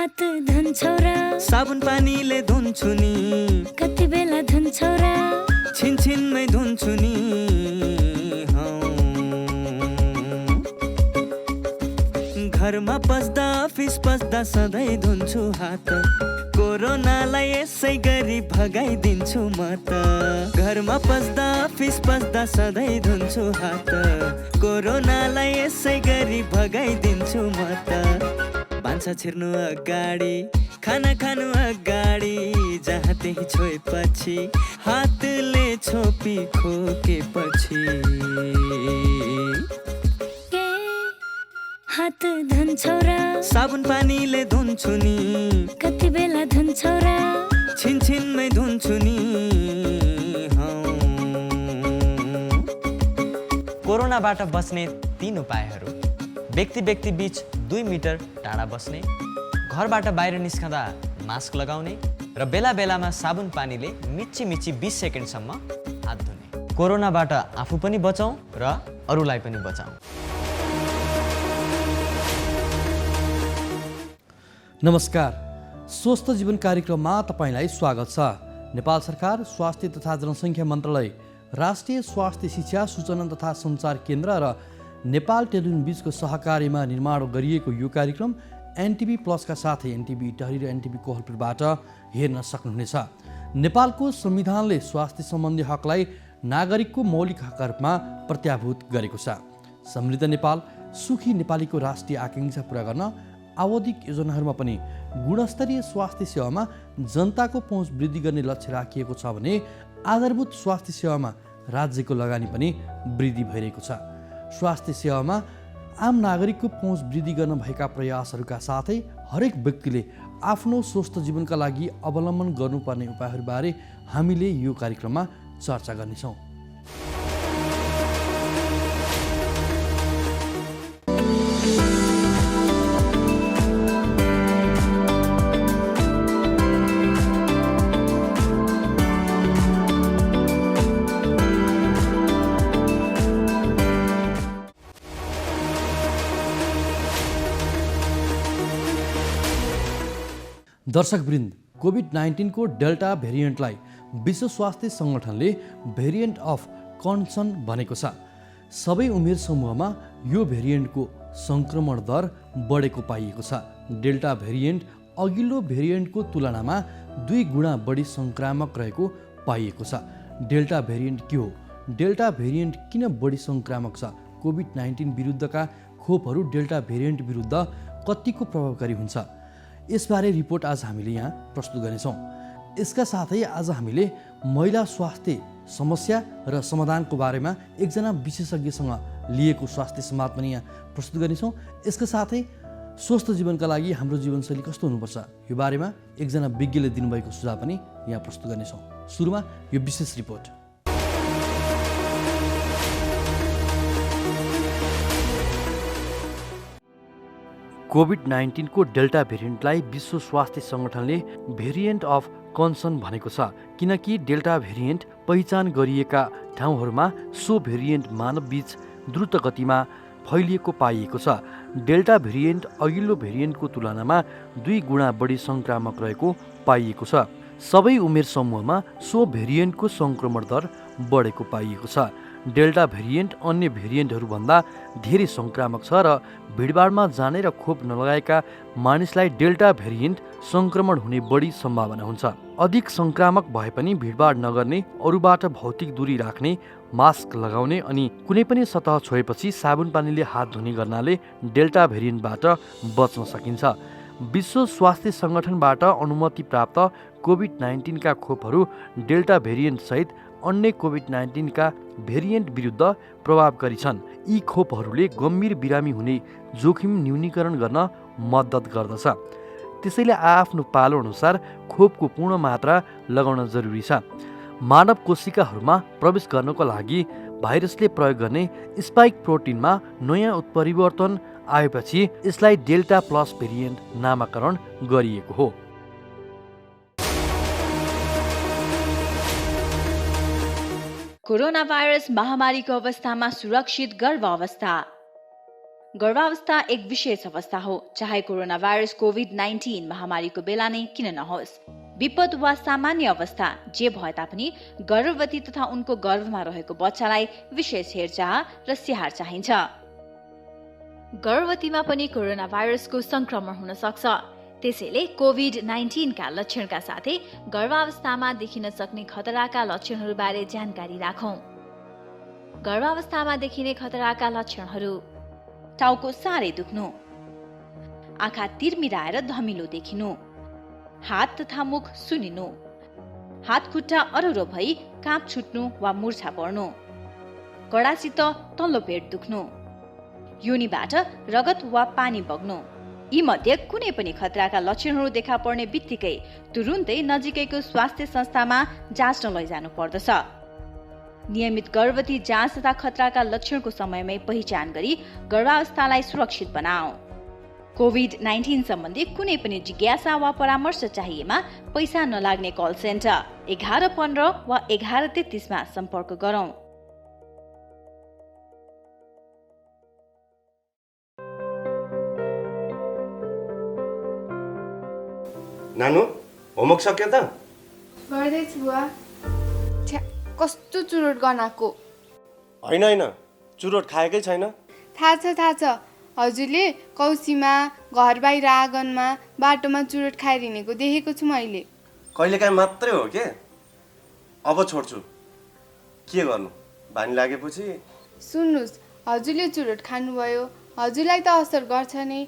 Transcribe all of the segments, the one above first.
हात धुन्छौ र साबुन पानीले धुन्छु नि कति बेला धुन्छौ र छिनछिनमै धुन्छु नि घरमा पस्दा अफिस पस्दा सधैँ धुन्छु हात कोरोनालाई यसै गरी भगाइदिन्छु म त घरमा पस्दा अफिस पस्दा सधैँ धुन्छु हात कोरोनालाई यसै गरी भगाइदिन्छु म त भान्सा छिर्नु अगाडि खाना खानु अगाडि जहाँ त्यही छोएपछि हातले छोपी खोकेपछि हात धुन्छौ र साबुन पानीले धुन्छु नि कति बेला धुन्छौ र छिनछिनमै धुन्छु नि कोरोनाबाट बच्ने 3 उपायहरू। व्यक्ति बीच 2 मिटर टाढा बस्ने, घरबाट बाहिर निस्कँदा मास्क लगाउने र बेला बेलामा साबुन पानीले मिची 20 सेकेन्डसम्म हात धुने। कोरोनाबाट आफू पनि बचाउँ र अरूलाई पनि बचाउँ। नमस्कार, स्वस्थ जीवन कार्यक्रममा तपाईलाई स्वागत छ। नेपाल सरकार स्वास्थ्य तथा जनसङ्ख्या मन्त्रालय, राष्ट्रिय स्वास्थ्य शिक्षा सूचना तथा सञ्चार केन्द्र र नेपाल टेलिभिजन बीचको सहकार्यमा निर्माण गरिएको यो कार्यक्रम एनटिभी प्लसका साथै एनटिभी टहरी र एनटिभी कोहलपुरबाट हेर्न सक्नुहुनेछ। नेपालको संविधानले स्वास्थ्य सम्बन्धी हकलाई नागरिकको मौलिक हकका रूपमा प्रत्याभूत गरेको छ। समृद्ध नेपाल, सुखी नेपालीको राष्ट्रिय आकाङ्क्षा पूरा गर्न आवधिक योजनाहरूमा पनि गुणस्तरीय स्वास्थ्य सेवामा जनताको पहुँच वृद्धि गर्ने लक्ष्य राखिएको छ भने आधारभूत स्वास्थ्य सेवामा राज्यको लगानी पनि वृद्धि भइरहेको छ। स्वास्थ्य सेवामा आम नागरिकको पहुँच वृद्धि गर्न भएका प्रयासहरूका साथै हरेक व्यक्तिले आफ्नो स्वस्थ जीवनका लागि अवलम्बन गर्नुपर्ने उपायहरूबारे हामीले यो कार्यक्रममा चर्चा गर्नेछौँ। दर्शकवृन्द, कोभिड-19 को डेल्टा भेरिएन्टलाई विश्व स्वास्थ्य सङ्गठनले भेरिएन्ट अफ कन्सर्न भनेको छ। सबै उमेर समूहमा यो भेरिएन्टको सङ्क्रमण दर बढेको पाइएको छ। डेल्टा भेरिएन्ट अघिल्लो भेरिएन्टको तुलनामा 2 गुणा बढी सङ्क्रामक रहेको पाइएको छ। डेल्टा भेरिएन्ट के हो? डेल्टा भेरिएन्ट किन बढी सङ्क्रामक छ? कोभिड-19 विरुद्धका खोपहरू डेल्टा भेरिएन्ट विरुद्ध कतिको प्रभावकारी हुन्छ? यसबारे रिपोर्ट आज हामीले यहाँ प्रस्तुत गर्नेछौँ। यसका साथै आज हामीले महिला स्वास्थ्य समस्या र समाधानको बारेमा एकजना विशेषज्ञसँग लिएको स्वास्थ्य संवाद पनि यहाँ प्रस्तुत गर्नेछौँ। यसका साथै स्वस्थ जीवनका लागि हाम्रो जीवनशैली कस्तो हुनुपर्छ यो बारेमा एकजना विज्ञले दिनुभएको सुझाव पनि यहाँ प्रस्तुत गर्नेछौँ। सुरुमा यो विशेष रिपोर्ट। कोभिड-19 को डेल्टा भेरिएन्टलाई विश्व स्वास्थ्य सङ्गठनले भेरिएन्ट अफ कन्सर्न भनेको छ, किनकि डेल्टा भेरिएन्ट पहिचान गरिएका ठाउँहरूमा सो भेरिएन्ट मानवबीच द्रुत गतिमा फैलिएको पाइएको छ। डेल्टा भेरिएन्ट अघिल्लो भेरिएन्टको तुलनामा 2 गुणा बढी सङ्क्रामक रहेको पाइएको छ। सबै उमेर समूहमा सो भेरिएन्टको सङ्क्रमण दर बढेको पाइएको छ। डेल्टा भेरिएन्ट अन्य भेरिएन्टहरूभन्दा धेरै सङ्क्रामक छ र भिडभाडमा जाने र खोप नलगाएका मानिसलाई डेल्टा भेरिएन्ट सङ्क्रमण हुने बढी सम्भावना हुन्छ। अधिक सङ्क्रामक भए पनि भिडभाड नगर्ने, अरूबाट भौतिक दूरी राख्ने, मास्क लगाउने अनि कुनै पनि सतह छोएपछि साबुन पानीले हात धुने गर्नाले डेल्टा भेरिएन्टबाट बच्न सकिन्छ। विश्व स्वास्थ्य सङ्गठनबाट अनुमति प्राप्त कोभिड-19 का खोपहरू डेल्टा भेरिएन्ट सहित अन्य कोभिड-19 का भेरिएन्ट विरुद्ध प्रभावकारी छन्। यी खोपहरूले गम्भीर बिरामी हुने जोखिम न्यूनीकरण गर्न मद्दत गर्दछ। त्यसैले आफ्नो पालो अनुसार खोपको पूर्ण मात्रा लगाउन जरुरी छ। मानव कोशिकाहरूमा प्रवेश गर्नको लागि भाइरसले प्रयोग गर्ने स्पाइक प्रोटिनमा नयाँ उत्परिवर्तन आएपछि यसलाई डेल्टा प्लस भेरिएन्ट नामाकरण गरिएको हो। कोरोना भाइरस महामारीको अवस्थामा सुरक्षित गर्भावस्था। गर्भावस्था एक विशेष अवस्था हो, चाहे कोरोना भाइरस कोभिड-19 महामारीको बेला नै किन नहोस्। विपद वा सामान्य अवस्था जे भए तापनि गर्भवती तथा उनको गर्भमा रहेको बच्चालाई विशेष हेरचाह र स्याहार चाहिन्छ। गर्भवतीमा पनि कोरोना भाइरसको संक्रमण हुन सक्छ। त्यसैले कोभिड-19 का लक्षणका साथै गर्भावस्थामा देखिन सक्ने खतराका लक्षणहरूबारे जानकारी राखौं। गर्भावस्थामा देखिने खतराका लक्षणहरू: टाउको साह्रै दुख्नु, आँखा तिरमिराएर धमिलो देखिनु, हात तथा मुख सुनिनु, हात खुट्टा अरुरो भई काँप छुट्नु वा मुर्छा पर्नु, कडासित तल्लो पेट दुख्नु, योनिबाट रगत वा पानी बग्नु। यी मध्ये कुनै पनि खतराका लक्षणहरू देखा पर्ने बित्तिकै तुरुन्तै नजिकैको स्वास्थ्य संस्थामा जाँच्न लैजानु पर्दछ। नियमित गर्भवती जाँच तथा खतराका लक्षणको समयमै पहिचान गरी गर्भावस्थालाई सुरक्षित बनाऊ। कोभिड-19 सम्बन्धी कुनै पनि जिज्ञासा वा परामर्श चाहिएमा पैसा नलाग्ने कल सेन्टर 1115 वा 1133 मा सम्पर्क गरौँ। नानु, होमवर्क सक्यो त? गर्दैछु बुवा। कस्तो चुरोट गनाएको। होइन, चुरोट खाएकै छैन। थाहा छ। हजुरले कौसीमा, घर बाहिर आँगनमा, बाटोमा चुरोट खाएर हिँडेको देखेको छु मैले। कहिलेकाहीँ मात्रै हो के? अब छोड्छु। के गर्नु, बानी लागेपछि। सुन्नुहोस्, हजुरले चुरोट खानुभयो, हजुरलाई त असर गर्छ नै।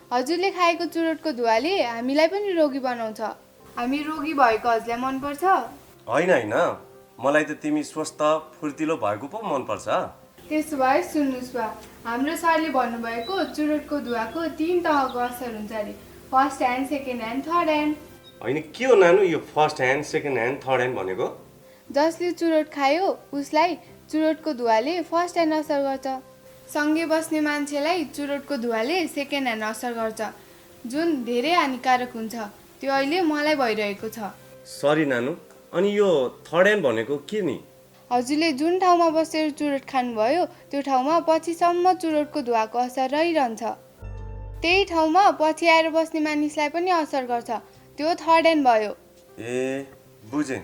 हजुरले खाएको चुरोटको धुवाले हामीलाई पनि रोगी बनाउँछ। हामी रोगी भएको हजुरलाई मनपर्छ? होइन, मलाई त तिमी स्वस्थ फुर्तिलो भएको पो मनपर्छ। त्यसो भए सुन्नुहोस् बा, हाम्रो सरले भन्नुभएको चुरोटको धुवाको 3 तहको असर हुन्छ अरे। First hand, second hand, third hand. होइन, के हो नानु यो first hand, second hand, third hand भनेको? जसले चुरोट खायो उसलाई चुरोटको धुवाले फर्स्ट ह्यान्ड असर गर्छ। सँगै बस्ने मान्छेलाई चुरोटको धुवाले सेकेन्ड ह्यान्ड असर गर्छ, जुन धेरै हानिकारक हुन्छ। त्यो अहिले मलाई भइरहेको छ। सरी नानु, अनि यो थर्ड ह्यान्ड भनेको के नि? हजुरले जुन ठाउँमा बसेर चुरोट खानुभयो त्यो ठाउँमा पछिसम्म चुरोटको धुवाको असर रहिरहन्छ। त्यही ठाउँमा पछि आएर बस्ने मानिसलाई पनि असर गर्छ। त्यो थर्ड ह्यान्ड भयो। ए, बुझेँ।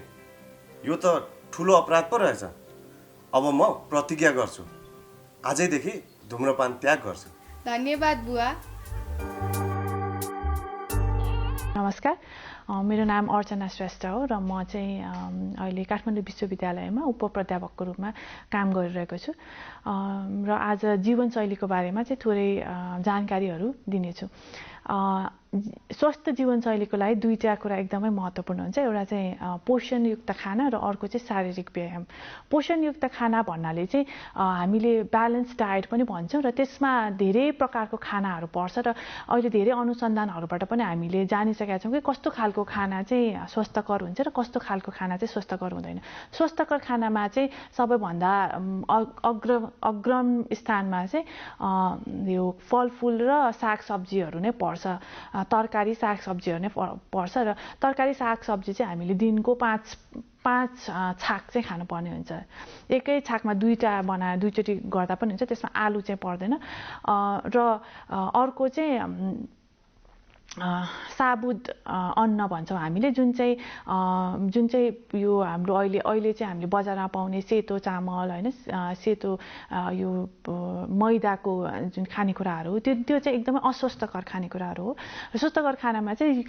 यो त ठुलो अपराध पो रहेछ। अब म प्रतिज्ञा गर्छु, आजैदेखि धुम्रपान त्याग गर्छु। धन्यवाद बुवा। नमस्कार, मेरो नाम अर्चना श्रेष्ठ हो र म चाहिँ अहिले काठमाडौँ विश्वविद्यालयमा उपप्राध्यापकको रूपमा काम गरिरहेको छु र आज जीवनशैलीको बारेमा चाहिँ थोरै जानकारीहरू दिनेछु। स्वस्थ जीवनशैलीको लागि दुईटा कुरा एकदमै महत्त्वपूर्ण हुन्छ। एउटा चाहिँ पोषणयुक्त खाना र अर्को चाहिँ शारीरिक व्यायाम। पोषणयुक्त खाना भन्नाले चाहिँ हामीले ब्यालेन्स डायट पनि भन्छौँ र त्यसमा धेरै प्रकारको खानाहरू पर्छ र अहिले धेरै अनुसन्धानहरूबाट पनि हामीले जानिसकेका छौँ कि कस्तो खालको खाना चाहिँ स्वस्थकर हुन्छ र कस्तो खालको खाना चाहिँ स्वस्थकर हुँदैन। स्वस्थकर खानामा चाहिँ सबैभन्दा अग्रम स्थानमा चाहिँ यो फलफुल र सागसब्जीहरू नै पर्छ। तरकारी सागसब्जीहरू नै पर्छ र तरकारी सागसब्जी चाहिँ हामीले दिनको 5 छाक चाहिँ खानुपर्ने हुन्छ। एकै छाकमा दुईचोटि गर्दा पनि हुन्छ, त्यसमा आलु चाहिँ पर्दैन। र अर्को चाहिँ साबुत अन्न भन्छौँ हामीले, जुन चाहिँ यो हाम्रो अहिले चाहिँ हामीले बजारमा पाउने सेतो चामल, होइन, सेतो यो मैदाको जुन खानेकुराहरू त्यो चाहिँ एकदमै अस्वस्थकर खानेकुराहरू हो। र स्वस्थकर खानामा चाहिँ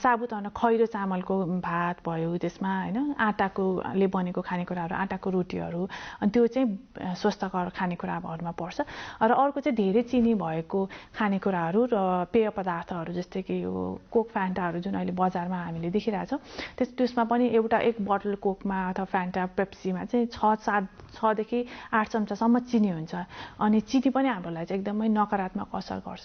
साबुत अन्न, खैरो चामलको भात भयो, त्यसमा होइन आटाकोले बनेको खानेकुराहरू, आटाको रोटीहरू, अनि त्यो चाहिँ स्वस्थकर खानेकुराहरूमा पर्छ। र अर्को चाहिँ धेरै चिनी भएको खानेकुराहरू र पेय पदार्थहरू, जस्तै कि यो कोक फ्यान्टाहरू जुन अहिले बजारमा हामीले देखिरहेछौँ, त्यसमा पनि एक बोतल कोकमा अथवा फ्यान्टा पेप्सीमा चाहिँ 6 देखि 8 चम्चासम्म चिनी हुन्छ। अनि चिनी पनि हाम्रो लागि चाहिँ एकदमै नकारात्मक असर गर्छ।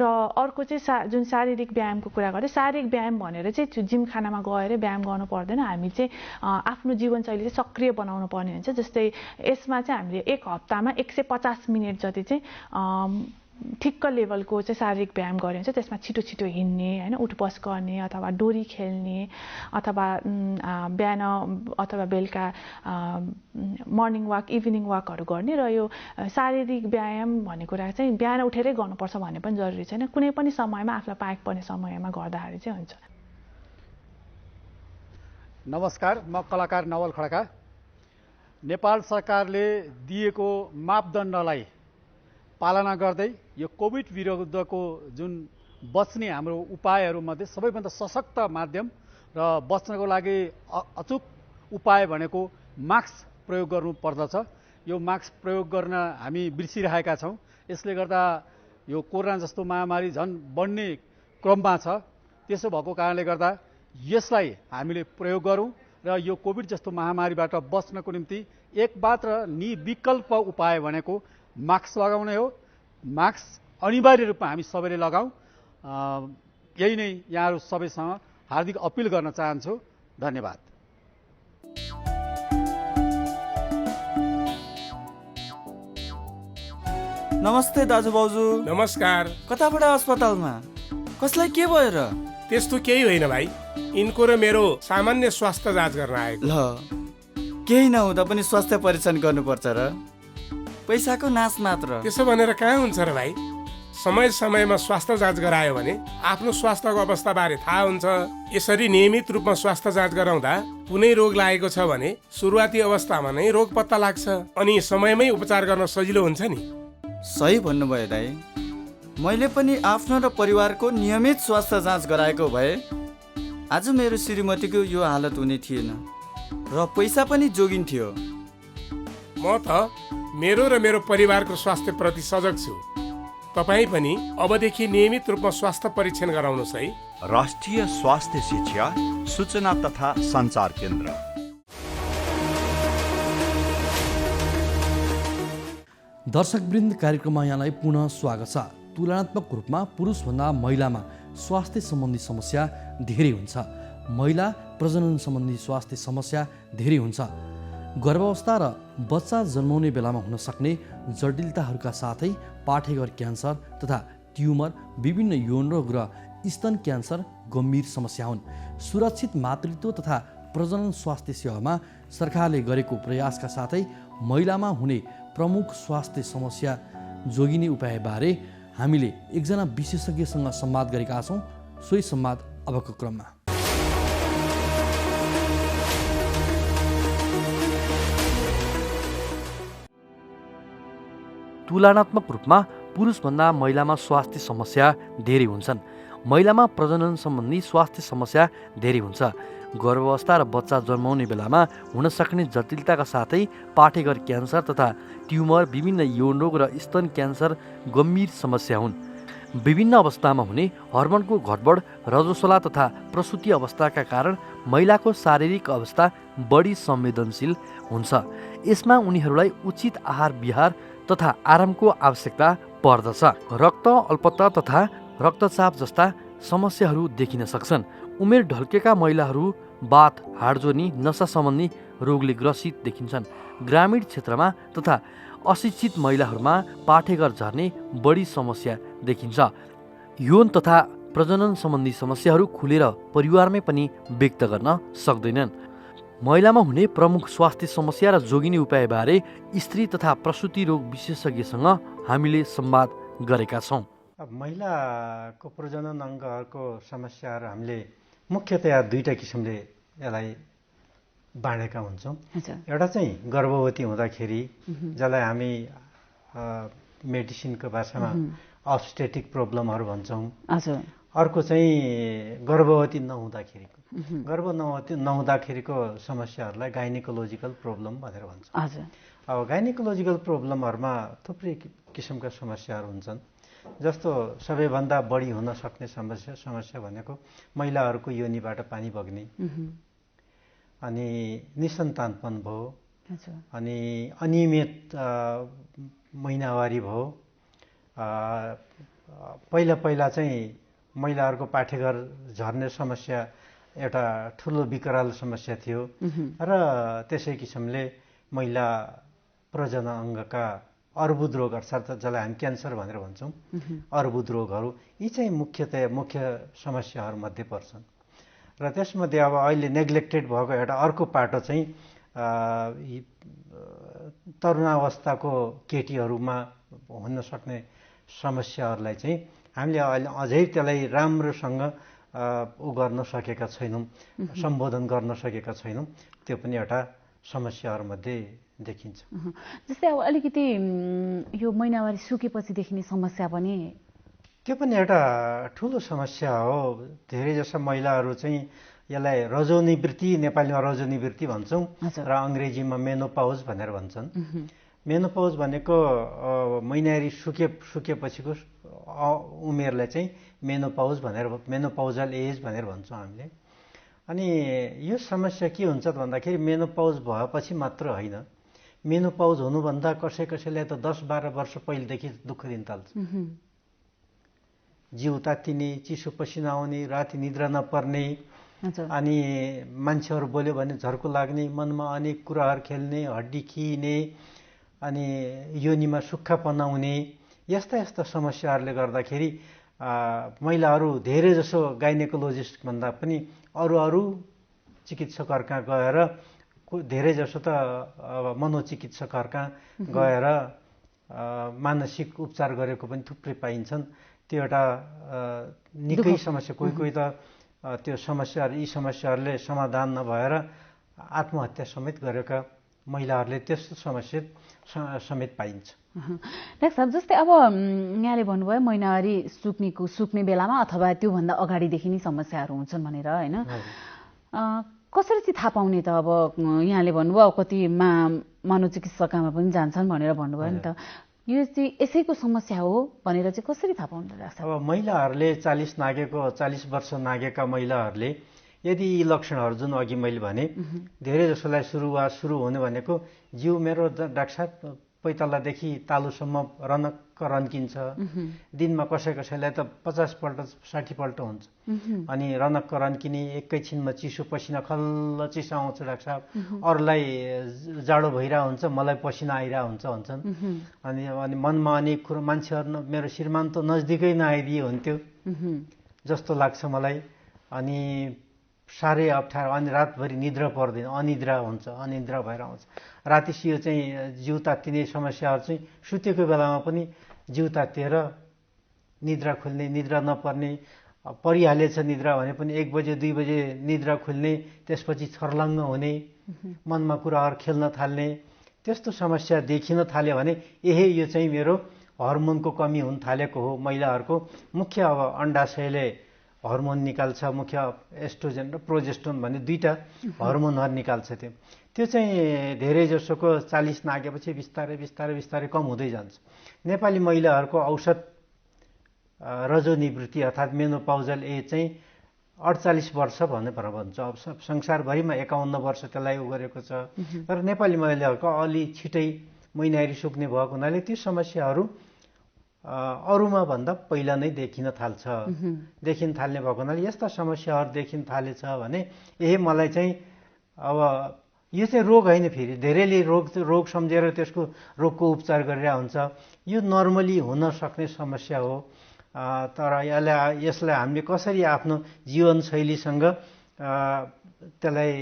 र अर्को चाहिँ जुन शारीरिक व्यायामको कुरा गरेँ, शारीरिक व्यायाम भनेर चाहिँ जिमखानामा गएर व्यायाम गर्नु पर्दैन। हामी चाहिँ आफ्नो जीवनशैली चाहिँ सक्रिय बनाउनु पर्ने हुन्छ। जस्तै यसमा चाहिँ हामीले एक हप्तामा 150 मिनट जति चाहिँ ठिक्क लेभलको चाहिँ शारीरिक व्यायाम गऱ्यो भने चाहिँ त्यसमा छिटो छिटो हिँड्ने होइन उठबस गर्ने अथवा डोरी खेल्ने अथवा बिहान अथवा बेलुका मर्निङ वाक इभिनिङ वाकहरू गर्ने र यो शारीरिक व्यायाम भन्ने कुरा चाहिँ बिहान उठेरै गर्नुपर्छ भन्ने पनि जरुरी छैन कुनै पनि समयमा आफूलाई पाएको पर्ने समयमा गर्दाखेरि चाहिँ हुन्छ। नमस्कार, म कलाकार नवल खड्का। नेपाल सरकारले दिएको मापदण्डलाई पालना गर्दै यो कोभिड विरुद्धको जुन बच्ने हाम्रो उपायहरूमध्ये सबैभन्दा सशक्त माध्यम र बच्नको लागि अचूक उपाय भनेको मास्क प्रयोग गर्नुपर्दछ। यो मास्क प्रयोग गर्न हामी बिर्सिरहेका छौँ। यसले गर्दा यो कोरोना जस्तो महामारी झन् बढ्ने क्रममा छ। त्यसो भएको कारणले गर्दा यसलाई हामीले प्रयोग गरौँ र यो कोभिड जस्तो महामारीबाट बच्नको निम्ति एकमात्र निविकल्प उपाय भनेको मास्क लगाउने हो। मास्क अनिवार्य रूपमा हामी सबैले लगाऊ। यही नै यहाँहरू सबैसँग हार्दिक अपिल गर्न चाहन्छु। धन्यवाद। नमस्ते दाजु भाउजू। नमस्कार। कताबाट अस्पतालमा? कसलाई के भयो र? त्यस्तो केही होइन भाइ, यिनको र मेरो सामान्य स्वास्थ्य जाँच गर्न आएको। ल, केही नहुँदा पनि स्वास्थ्य परीक्षण गर्नुपर्छ र? पैसाको नाश मात्र। त्यसो भनेर कहाँ हुन्छ र भाइ? समय समयमा स्वास्थ्य जाँच गरायो भने आफ्नो स्वास्थ्यको अवस्थाबारे थाहा हुन्छ। यसरी नियमित रूपमा स्वास्थ्य जाँच गराउँदा कुनै रोग लागेको छ भने सुरुवाती अवस्थामा नै रोग पत्ता लाग्छ अनि समयमै उपचार गर्न सजिलो हुन्छ नि। सही भन्नुभयो दाइ। मैले पनि आफ्नो र परिवारको नियमित स्वास्थ्य जाँच गराएको भए आज मेरो श्रीमतीको यो हालत हुने थिएन र पैसा पनि जोगिन्थ्यो। म त मेरो र मेरो परिवारको स्वास्थ्य प्रति सजग छु। तपाईँ पनि अबदेखि नियमित रूपमा स्वास्थ्य परीक्षण गराउनुहोस् है। राष्ट्रिय स्वास्थ्य शिक्षा सूचना तथा सञ्चार केन्द्र। दर्शकवृन्द, कार्यक्रममा यहाँलाई पुनः स्वागत छ। तुलनात्मक रूपमा पुरुषभन्दा महिलामा स्वास्थ्य सम्बन्धी समस्या धेरै हुन्छ। महिला प्रजनन सम्बन्धी स्वास्थ्य समस्या धेरै हुन्छ। गर्भावस्था र बच्चा जन्माउने बेलामा हुन सक्ने जटिलताहरूका साथै पाठेघर क्यान्सर तथा ट्युमर, विभिन्न यौन रोग र स्तन क्यान्सर गम्भीर समस्या हुन्। सुरक्षित मातृत्व तथा प्रजनन स्वास्थ्य सेवामा सरकारले गरेको प्रयासका साथै महिलामा हुने प्रमुख स्वास्थ्य समस्या जोगिने उपायबारे हामीले एकजना विशेषज्ञसँग संवाद गरेका छौँ। सोही संवाद अबको क्रममा। तुलनात्मक रूपमा पुरुषभन्दा महिलामा स्वास्थ्य समस्या धेरै हुन्छन्। महिलामा प्रजनन सम्बन्धी स्वास्थ्य समस्या धेरै हुन्छ। गर्भावस्था र बच्चा जन्माउने बेलामा हुन सक्ने जटिलताका साथै पाठेघर क्यान्सर तथा ट्युमर, विभिन्न यौन रोग र स्तन क्यान्सर गम्भीर समस्या हुन्। विभिन्न अवस्थामा हुने हर्मोनको घटबड, रजस्वला तथा प्रसुति अवस्थाका कारण महिलाको शारीरिक अवस्था बढी संवेदनशील हुन्छ। यसमा उनीहरूलाई उचित आहार विहार तथा आरामको आवश्यकता पर्दछ। रक्त अल्पता तथा रक्तचाप जस्ता समस्याहरू देखिन सक्छन्। उमेर ढल्केका महिलाहरू बाथ, हाडजोर्नी, नसा सम्बन्धी रोगले ग्रसित देखिन्छन्। ग्रामीण क्षेत्रमा तथा अशिक्षित महिलाहरूमा पाठेघर झर्ने बढी समस्या देखिन्छ। यौन तथा प्रजनन सम्बन्धी समस्याहरू खुलेर परिवारमै पनि व्यक्त गर्न सक्दैनन्। महिलामा हुने प्रमुख स्वास्थ्य समस्या र जोगिने उपायबारे स्त्री तथा प्रसुति रोग विशेषज्ञसँग हामीले संवाद गरेका छौँ। महिलाको प्रजनन अङ्गहरूको समस्याहरू हामीले मुख्यतया दुईटा किसिमले यसलाई बाँडेका हुन्छौँ। एउटा चाहिँ गर्भवती हुँदाखेरि जसलाई हामी मेडिसिनको भाषामा अब्स्टेटिक प्रब्लमहरू भन्छौँ। अर्को चाहिँ गर्भवती नहुँदाखेरिको नहुँदाखेरिको समस्याहरूलाई गाइनेकोलोजिकल प्रब्लम भनेर भन्छौँ। अब गाइनेकोलोजिकल प्रब्लमहरूमा थुप्रै किसिमका समस्याहरू हुन्छन्। जस्तो सबैभन्दा बढी हुन सक्ने समस्या भनेको महिलाहरूको योनिबाट पानी बग्ने, अनि निसन्तानपन भयो, अनि अनियमित महिनावारी भयो। पहिला चाहिँ महिलाहरूको पाठेघर झर्ने समस्या एउटा ठुलो विकराल समस्या थियो र त्यसै किसिमले महिला प्रजनन अङ्गका अर्बुद रोग अर्थात् जसलाई हामी क्यान्सर भनेर भन्छौँ, अर्बुद रोगहरू यी चाहिँ मुख्य समस्याहरूमध्ये पर्छन्। र त्यसमध्ये अब अहिले नेग्लेक्टेड भएको एउटा अर्को पाटो चाहिँ तरुणावस्थाको केटीहरूमा हुन सक्ने समस्याहरूलाई चाहिँ हामीले अहिले अझै त्यसलाई राम्रोसँग गर्न सकेका छैनौँ, सम्बोधन गर्न सकेका छैनौँ। त्यो पनि एउटा समस्याहरूमध्ये देखिन्छ। जस्तै अब अलिकति यो महिनावारी सुकेपछि देखिने समस्या पनि, त्यो पनि एउटा ठुलो समस्या हो। धेरै जस्ता महिलाहरू चाहिँ यसलाई रजोनिवृत्ति, नेपालीमा रजोनिवृत्ति भन्छौँ र अङ्ग्रेजीमा मेनोपाउज भनेर भन्छन्। मेनोपाउज भनेको महिनावारी सुकेपछिको उमेरलाई चाहिँ मेनोपाउजल एज भनेर भन्छौँ हामीले। अनि यो समस्या के हुन्छ भन्दाखेरि मेनोपाउज भएपछि मात्र होइन, मेनोपाउज हुनुभन्दा कसैलाई त 10-12 वर्ष पहिलेदेखि दुःख दिन थाल्छ। जिउ तात्तिने, चिसो पसिना आउने, राति निद्रा नपर्ने, अनि मान्छेहरू बोल्यो भने झर्को लाग्ने, मनमा अनेक कुराहरू खेल्ने, हड्डी खिने, अनि योनिमा सुक्खापना हुने, यस्ता समस्याहरूले गर्दाखेरि महिलाहरू धेरै जसो गाइनेकोलोजिस्ट भन्दा पनि अरू चिकित्सकहरू कहाँ गएर, धेरै जसो त मनोचिकित्सकहरू कहाँ गएर मानसिक उपचार गरेको पनि थुप्रै पाइन्छन्। त्यो एउटा निकै समस्या, कोही त त्यो यी समस्याहरूले समाधान नभएर आत्महत्या समेत गरेका महिलाहरूले त्यस्तो समस्या समेत पाइन्छ। डाक्टर साहब, जस्तै अब यहाँले भन्नुभयो महिनावारी सुक्ने बेलामा अथवा त्योभन्दा अगाडिदेखि नै समस्याहरू हुन्छन् भनेर, होइन? कसरी चाहिँ थाहा पाउने त? अब यहाँले भन्नुभयो कति मनोचिकित्सकमा पनि जान्छन् भनेर भन्नुभयो नि त, यो चाहिँ यसैको समस्या हो भनेर चाहिँ कसरी थाहा पाउनु डाक्टर साहब? अब महिलाहरूले 40 वर्ष नागेका महिलाहरूले यदि यी लक्षणहरू जुन अघि मैले भने, धेरै जसोलाई सुरु हुने भनेको जिउ मेरो डाक्टर साहब पैतालादेखि तालुसम्म रनक्क रन्किन्छ, दिनमा कसैलाई त 50 पल्ट 60 पल्ट हुन्छ, अनि रनक्क रन्किने, एकैछिनमा चिसो पसिना खल्ल चिसो आउँछ डाक्टर साहब, अरूलाई जाडो भइरहेको हुन्छ, मलाई पसिना आइरहेको भन्छन्। अनि मनमा अनेक कुरो, मान्छेहरू मेरो श्रीमान त नजिकै नआइदिए हुन्थ्यो जस्तो लाग्छ मलाई, अनि साह्रै अप्ठ्यारो, अनि रातभरि निद्रा पर्दैन, अनिद्रा भएर आउँछ। राति यो चाहिँ जिउ तात्तिने समस्याहरू चाहिँ सुतेको बेलामा पनि जिउ तात्तिएर निद्रा खुल्ने, निद्रा नपर्ने, परिहालेछ निद्रा भने पनि 1 बजे 2 बजे निद्रा खुल्ने, त्यसपछि छर्लङ्ग हुने, मनमा कुराहरू खेल्न थाल्ने, त्यस्तो समस्या देखिन थाल्यो भने यो चाहिँ मेरो हर्मोनको कमी हुन थालेको हो। महिलाहरूको मुख्य अब अन्डाशयले हर्मोन निकाल्छ, मुख्य एस्ट्रोजेन र प्रोजेस्टेरोन भन्ने 2टा हर्मोनहरू निकाल्छ। त्यो चाहिँ धेरै जसोको 40 नागेपछि बिस्तारै कम हुँदै जान्छ। नेपाली महिलाहरूको औसत रजोनिवृत्ति अर्थात् मेनोपाउजल एज चाहिँ 48 वर्ष भनेर भन्छ। अब संसारभरिमा 51 वर्ष त्यसलाई गरेको छ, तर नेपाली महिलाहरूको अलि छिटै महिनावारी सुक्ने भएको हुनाले ती समस्याहरू अरूमा भन्दा पहिला नै देखिन थाल्ने भएको हुनाले यस्ता समस्याहरू देखिन थालेछ भने मलाई चाहिँ अब यो चाहिँ रोग होइन, फेरि धेरैले रोग सम्झेर त्यसको रोगको उपचार गरिरहेको हुन्छ। यो नर्मली हुन सक्ने समस्या हो, तर यसलाई हामीले कसरी आफ्नो जीवनशैलीसँग त्यसलाई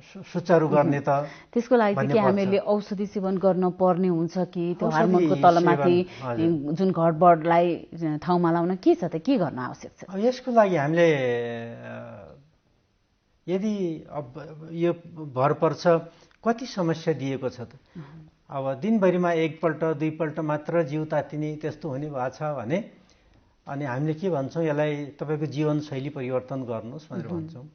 सुचारू गर्ने त? त्यसको लागि के हामीले औषधि सेवन गर्न पर्ने हुन्छ कि त्यो हार्मोनको तलमाथि जुन घटबडलाई ठाउँमा लाउन के छ त, के गर्न आवश्यक छ? यसको लागि हामीले यदि यो भर पर्छ कति समस्या दिएको छ त। अब दिनभरिमा 1 पल्ट 2 पल्ट मात्र जिउ तात्तिने त्यस्तो हुने भएको छ भने, अनि हामीले के भन्छौँ, यसलाई तपाईँको जीवनशैली परिवर्तन गर्नुहोस् भनेर भन्छौँ।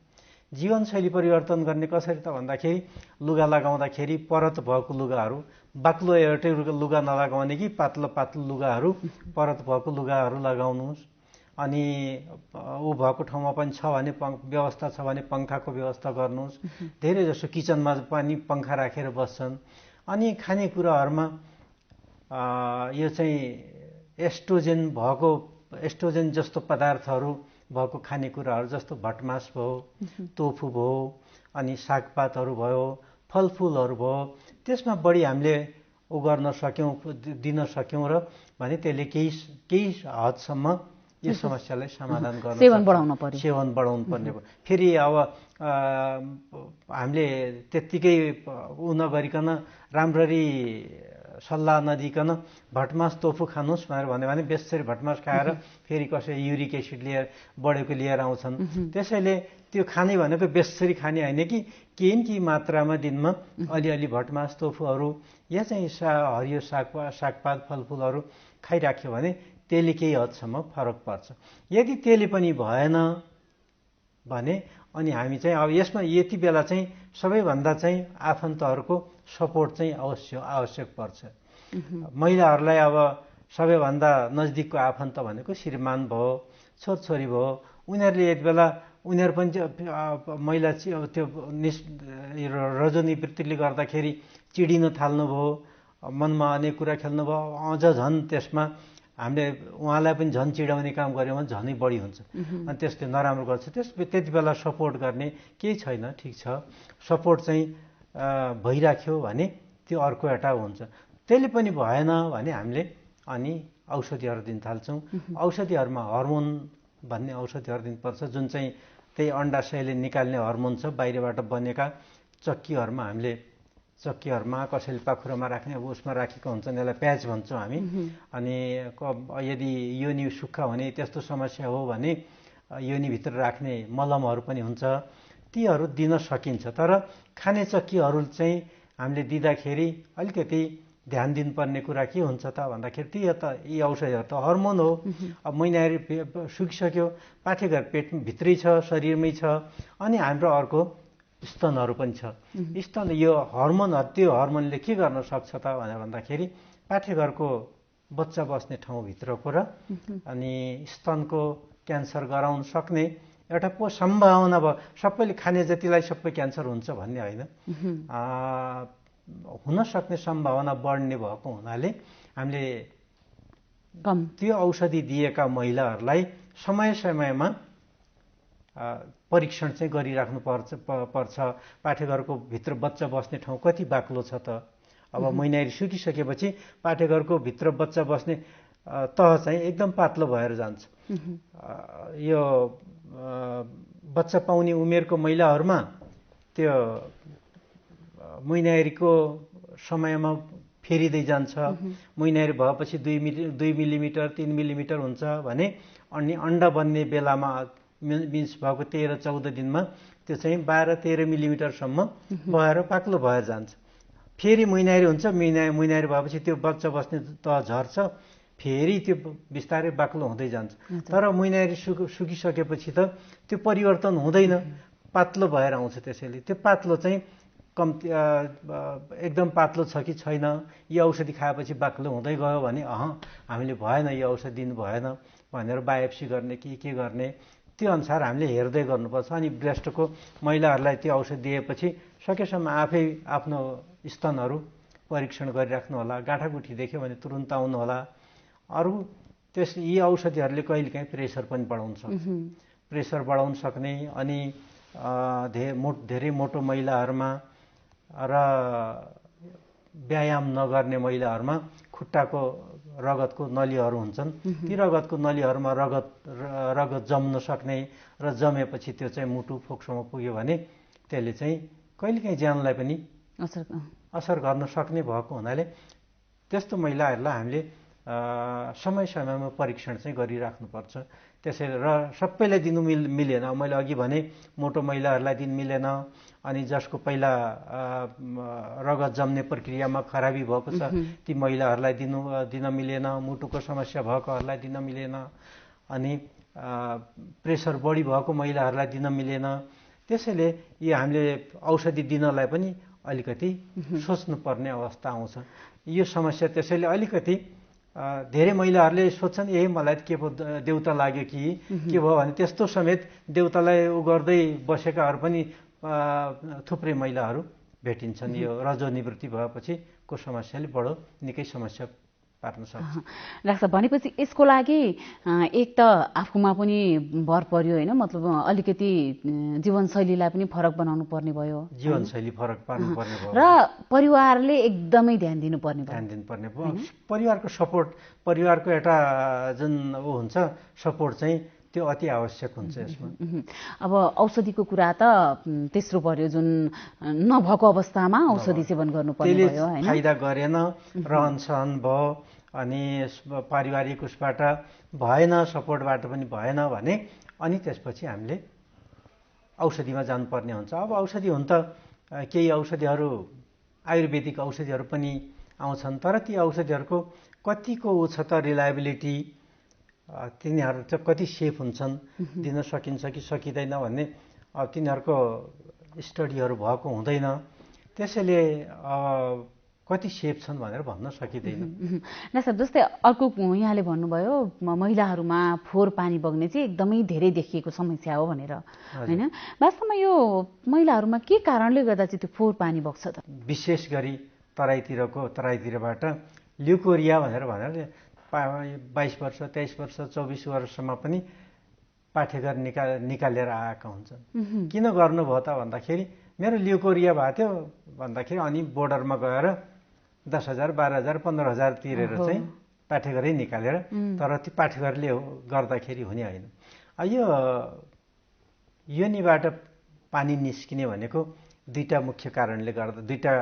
जीवनशैली परिवर्तन गर्ने कसरी त भन्दाखेरि लुगा लगाउँदाखेरि परत भएको लुगाहरू, बाक्लो एउटै लुगा नलगाउने कि पातलो लुगाहरू, परत भएको लुगाहरू लगाउनुहोस्। अनि भएको ठाउँमा पनि छ भने व्यवस्था छ भने पङ्खाको व्यवस्था गर्नुहोस्। धेरै जसो किचनमा पनि पङ्खा राखेर बस्छन्। अनि खानेकुराहरूमा यो चाहिँ एस्ट्रोजेन जस्तो पदार्थहरू भएको खानेकुराहरू जस्तो भटमास भयो, तोफु भयो, अनि सागपातहरू भयो, फलफुलहरू भयो, त्यसमा बढी हामीले ऊ गर्न सक्यौँ, दिन सक्यौँ र भने त्यसले केही हदसम्म यो समस्यालाई समाधान गर्न सेवन बढाउन पर्यो, सेवन बढाउनु पर्ने भयो। फेरि अब हामीले त्यत्तिकै ऊ नगरिकन राम्ररी सल्लाह नदिकन भटमास तोफु खानुहोस् भनेर भन्यो भने बेसरी भटमास खाएर फेरि कसै युरिक एसिड बढेको लिएर आउँछन्। त्यसैले त्यो खाने भनेको बेसरी खाने होइन कि केही मात्रामा दिनमा अलिअलि भटमास तोफुहरू या चाहिँ हरियो सागपात फलफुलहरू खाइराख्यो भने त्यसले केही हदसम्म फरक पर्छ। यदि त्यसले पनि भएन भने अनि हामी चाहिँ अब यसमा यति बेला चाहिँ सबैभन्दा चाहिँ आफन्तहरूको सपोर्ट चाहिँ आवश्यक पर्छ। महिलाहरूलाई अब सबैभन्दा नजिकको आफन्त भनेको श्रीमान भयो, छोरछोरी भयो, उनीहरूले यति बेला उनीहरू पनि महिला त्यो रजोनिवृत्तिले गर्दाखेरि चिडिन थाल्नुभयो, मनमा अनेक कुरा खेल्नुभयो, अझ झन् त्यसमा हामीले उहाँलाई पनि झन् चिडाउने काम गऱ्यो भने झनै बढी हुन्छ अनि त्यसले नराम्रो गर्छ। त्यति बेला सपोर्ट गर्ने केही छैन, ठिक छ, सपोर्ट चाहिँ भइराख्यो भने त्यो अर्को एउटा हुन्छ। त्यसले पनि भएन भने हामीले अनि औषधिहरू दिन थाल्छौँ। औषधिहरूमा हर्मोन भन्ने औषधिहरू दिनुपर्छ, जुन चाहिँ त्यही अन्डाशयले निकाल्ने हर्मोन छ, बाहिरबाट बनेका चक्कीहरूमा हामीले चक्कीहरूमा कसैले पाखुरामा राख्ने अब उसमा राखेको हुन्छ, यसलाई प्याच भन्छौँ हामी। अनि यदि योनि सुक्खा हुने त्यस्तो समस्या हो भने योनिभित्र राख्ने मलमहरू पनि हुन्छ, तीहरू दिन सकिन्छ। तर खाने चक्कीहरू चाहिँ हामीले दिँदाखेरि अलिकति ध्यान दिनुपर्ने कुरा के हुन्छ त भन्दाखेरि यी औषधिहरू त हर्मोन हो। अब महिनाहरू सुकिसक्यो, पाठेघर पेटभित्रै छ, शरीरमै छ, अनि हाम्रो अर्को स्तनहरू पनि छ। स्तन यो हर्मोनहरू, त्यो हर्मोनले के गर्न सक्छ त भनेर भन्दाखेरि पाठेघरको बच्चा बस्ने ठाउँभित्रको र अनि स्तनको क्यान्सर गराउन सक्ने एउटा सम्भावना भयो। सबैले खाने जतिलाई सबै क्यान्सर हुन्छ भन्ने होइन, हुन सक्ने सम्भावना बढ्ने भएको हुनाले हामीले त्यो औषधि दिएका महिलाहरूलाई समय समयमा परीक्षण चाहिँ गरिराख्नु पर्छ। पाठेघरको भित्र बच्चा बस्ने ठाउँ कति बाक्लो छ त। अब महिनारी सुकिसकेपछि पाठेघरको भित्र बच्चा बस्ने तह चाहिँ एकदम पातलो भएर जान्छ। यो बच्चा पाउने उमेरको महिलाहरूमा त्यो महिनारीको समयमा फेरिँदै जान्छ। महिनारी भएपछि 2 मिलिमिटर 3 मिलिमिटर हुन्छ भने अनि अन्डा बन्ने बेलामा मिन्स भएको 13-14 दिनमा त्यो चाहिँ 12-13 मिलिमिटरसम्म भएर पाक्लो भएर जान्छ। फेरि महिनारी हुन्छ, महिनारी भएपछि त्यो बच्चा बस्ने तह झर्छ, फेरि त्यो बिस्तारै बाक्लो हुँदै जान्छ। तर महिनारी सुकिसकेपछि त त्यो परिवर्तन हुँदैन, पातलो भएर आउँछ। त्यसैले त्यो पातलो चाहिँ कम्ती एकदम पातलो छ कि छैन, यो औषधि खाएपछि बाक्लो हुँदै गयो भने हामीले भएन, यो औषधि दिनु भएन भनेर बायोप्सी गर्ने के गर्ने त्यो अनुसार हामीले हेर्दै गर्नुपर्छ। अनि ब्रेस्टको महिलाहरूलाई त्यो औषधि दिएपछि सकेसम्म आफै आफ्नो स्तनहरू परीक्षण गरिराख्नु होला। गाँठागुठी देख्यो भने तुरुन्त आउनु होला। अरू यी औषधिहरूले कहिलेकाहीँ प्रेसर पनि बढाउन सक्छ, प्रेसर बढाउन सक्ने। अनि धेरै मोटो महिलाहरूमा र व्यायाम नगर्ने महिलाहरूमा खुट्टाको रगतको नलीहरू हुन्छन्, ती रगतको नलीहरूमा रगत जम्न सक्ने र जमेपछि त्यो चाहिँ मुटु फोक्सोमा पुग्यो भने त्यसले चाहिँ कहिलेकाहीँ ज्यानलाई पनि असर गर्न सक्ने भएको हुनाले त्यस्तो महिलाहरूलाई हामीले समय समयमा परीक्षण चाहिँ गरिराख्नुपर्छ। त्यसैले र सबैलाई दिनु मिलेन। मैले अघि भने मोटो महिलाहरूलाई दिन मिलेन, अनि जसको पहिला रगत जम्ने प्रक्रियामा खराबी भएको छ ती महिलाहरूलाई दिन मिलेन, मुटुको समस्या भएकोहरूलाई दिन मिलेन, अनि प्रेसर बढी भएको महिलाहरूलाई दिन मिलेन। त्यसैले यो हामीले औषधि दिनलाई पनि अलिकति सोच्नुपर्ने अवस्था आउँछ यो समस्या। त्यसैले अलिकति धेरै महिलाहरूले सोध्छन् मलाई के पो देउता लाग्यो कि के भयो भने त्यस्तो समेत देउतालाई गर्दै बसेकाहरू पनि थुप्रै महिलाहरू भेटिन्छन्। यो रजो निवृत्ति भएपछि को समस्याले बडो निकै समस्या पार्न सक्छ। डाक्टर भनेपछि यसको लागि एक त आफूमा पनि भर पर्यो होइन, मतलब अलिकति जीवनशैलीलाई पनि फरक बनाउनु पर्ने भयो, जीवनशैली फरक पार्नु पर्ने भयो, र परिवारले एकदमै ध्यान दिनुपर्ने भयो। ध्यान दिनुपर्ने भयो। परिवारको सपोर्ट, परिवारको एउटा जुन ऊ हुन्छ सपोर्ट चाहिँ त्यो अति आवश्यक हुन्छ यसमा। अब औषधिको कुरा त तेस्रो पर्यो, जुन नभएको अवस्थामा औषधि सेवन गर्नुपर्ने भयो होइन, फाइदा गरेन, रहन सहन भयो, अनि पारिवारिक उसबाट भएन, सपोर्टबाट पनि भएन भने अनि त्यसपछि हामीले औषधिमा जानुपर्ने हुन्छ। अब औषधि हुन त केही औषधिहरू आयुर्वेदिक औषधिहरू पनि आउँछन्, तर ती औषधिहरूको कतिको ऊ छ त रिलायबिलिटी, तिनीहरू चाहिँ कति सेफ हुन्छन्, दिन सकिन्छ कि सकिँदैन भन्ने अब तिनीहरूको स्टडीहरू भएको हुँदैन, त्यसैले कति सेफ छन् भनेर भन्न सकिँदैन। डाक्टर जस्तै अर्को यहाँले भन्नुभयो महिलाहरूमा फोहोर पानी बग्ने चाहिँ एकदमै धेरै देखिएको समस्या हो भनेर होइन, वास्तवमा यो महिलाहरूमा के कारणले गर्दा चाहिँ त्यो फोहोर पानी बग्छ त? विशेष गरी तराईतिरबाट ल्युकोरिया भनेर 22 वर्ष 23 वर्ष 24 वर्षमा पनि पाठ्यघर निकालेर आएका हुन्छन्। किन गर्नुभयो त भन्दाखेरि मेरो ल्युकोरिया भएको थियो भन्दाखेरि अनि बोर्डरमा गएर 10,000 12,000 15,000 तिरेर चाहिँ पाठ्यघरै निकालेर, तर त्यो पाठ्यघरले गर्दाखेरि हुने होइन। यो योनिबाट पानी निस्किने भनेको दुईटा मुख्य कारणले गर्दा, दुईटा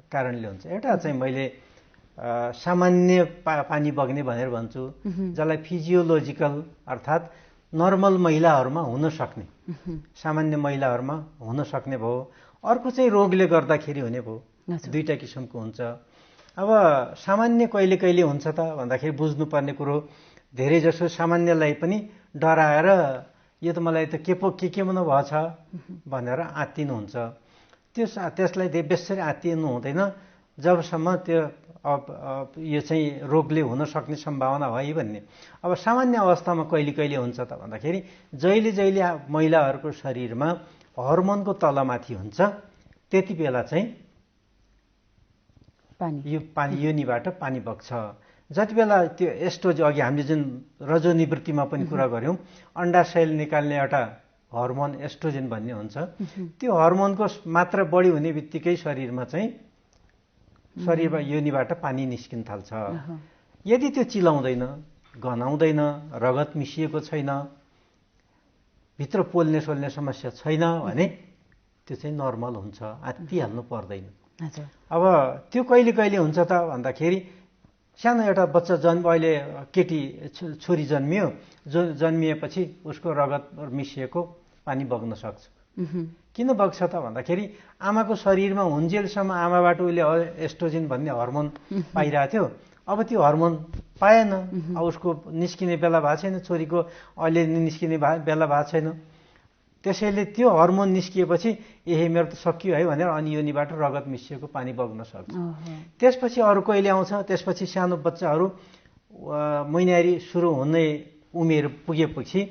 कारणले हुन्छ। एउटा चाहिँ मैले सामान्य पानी बग्ने भनेर भन्छु, जसलाई फिजियोलोजिकल अर्थात् नर्मल महिलाहरूमा हुन सक्ने, सामान्य महिलाहरूमा हुन सक्ने भयो। अर्को चाहिँ रोगले गर्दाखेरि हुने भयो, दुईटा किसिमको हुन्छ। अब सामान्य कहिले कहिले हुन्छ त भन्दाखेरि बुझ्नुपर्ने कुरो, धेरै जसो सामान्यलाई पनि डराएर यो त मलाई त के पो भएछ भनेर आत्तिनुहुन्छ। त्यसलाई बेसरी आत्तिनु हुँदैन जबसम्म त्यो यो चाहिँ रोगले हुन सक्ने सम्भावना है भन्ने। अब सामान्य अवस्थामा कहिले कहिले हुन्छ त भन्दाखेरि जहिले महिलाहरूको शरीरमा हर्मोनको तलमाथि हुन्छ, त्यति बेला चाहिँ योनिबाट पानी बग्छ। जति बेला त्यो एस्ट्रोज, अघि हामीले जुन रजोनिवृत्तिमा पनि कुरा गऱ्यौँ, अन्डाशय निकाल्ने एउटा हर्मोन एस्ट्रोजेन भन्ने हुन्छ, त्यो हर्मोनको मात्रा बढी हुने बित्तिकै शरीरमा योनिबाट पानी निस्किन थाल्छ। यदि त्यो चिलाउँदैन, गनाउँदैन, रगत मिसिएको छैन, भित्र पोल्ने सोल्ने समस्या छैन भने त्यो चाहिँ नर्मल हुन्छ, आत्तिहाल्नु पर्दैन। अब त्यो कहिले कहिले हुन्छ त भन्दाखेरि सानो एउटा बच्चा अहिले केटी छोरी जन्मियो, जन्मिएपछि उसको रगत मिसिएको पानी बग्न सक्छ। किन बग्छ त भन्दाखेरि आमाको शरीरमा हुन्जेलसम्म आमाबाट उसले एस्ट्रोजेन भन्ने हर्मोन पाइरहेको थियो, अब त्यो हर्मोन पाएन, अब उसको निस्किने बेला भएको छैन, छोरीको अहिले निस्किने बेला भएको छैन। त्यसैले त्यो हर्मोन निस्किएपछि मेरो त सकियो है भनेर अनि योनिबाट रगत मिसिएको पानी बग्न सक्छ। त्यसपछि अरू कहिले आउँछ, त्यसपछि सानो बच्चाहरू महिनारी सुरु हुने उमेर पुगेपछि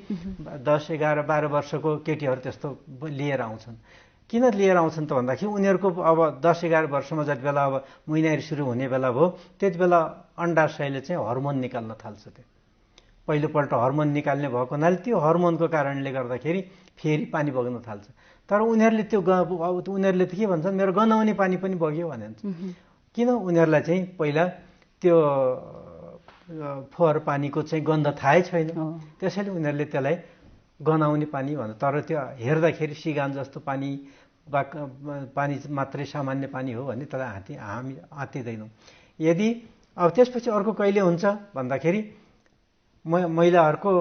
10, 11, 12 वर्षको केटीहरू त्यस्तो लिएर आउँछन्। किन लिएर आउँछन् त भन्दाखेरि उनीहरूको अब 10, 11 वर्षमा जति बेला अब महिनारी सुरु हुने बेला भयो, त्यति बेला अन्डाशयले चाहिँ हर्मोन निकाल्न थाल्छ। त्यो पहिलोपल्ट हर्मोन निकाल्ने भएको हुनाले त्यो हर्मोनको कारणले गर्दाखेरि फेरि पानी बग्न थाल्छ। तर उनीहरूले उनीहरूले त के भन्छन्, मेरो गनाउने पानी पनि बग्यो भन्छ। किन? उनीहरूलाई चाहिँ पहिला त्यो फोहोर पानीको चाहिँ गन्ध थाहै छैन, त्यसैले उनीहरूले त्यसलाई गनाउने पानी भन्छ। तर त्यो हेर्दाखेरि सिगान जस्तो पानी मात्रै सामान्य पानी हो भने त्यसलाई हामी आत्तिँदैनौँ। यदि अब त्यसपछि अर्को कहिले हुन्छ भन्दाखेरि महिलाहरूको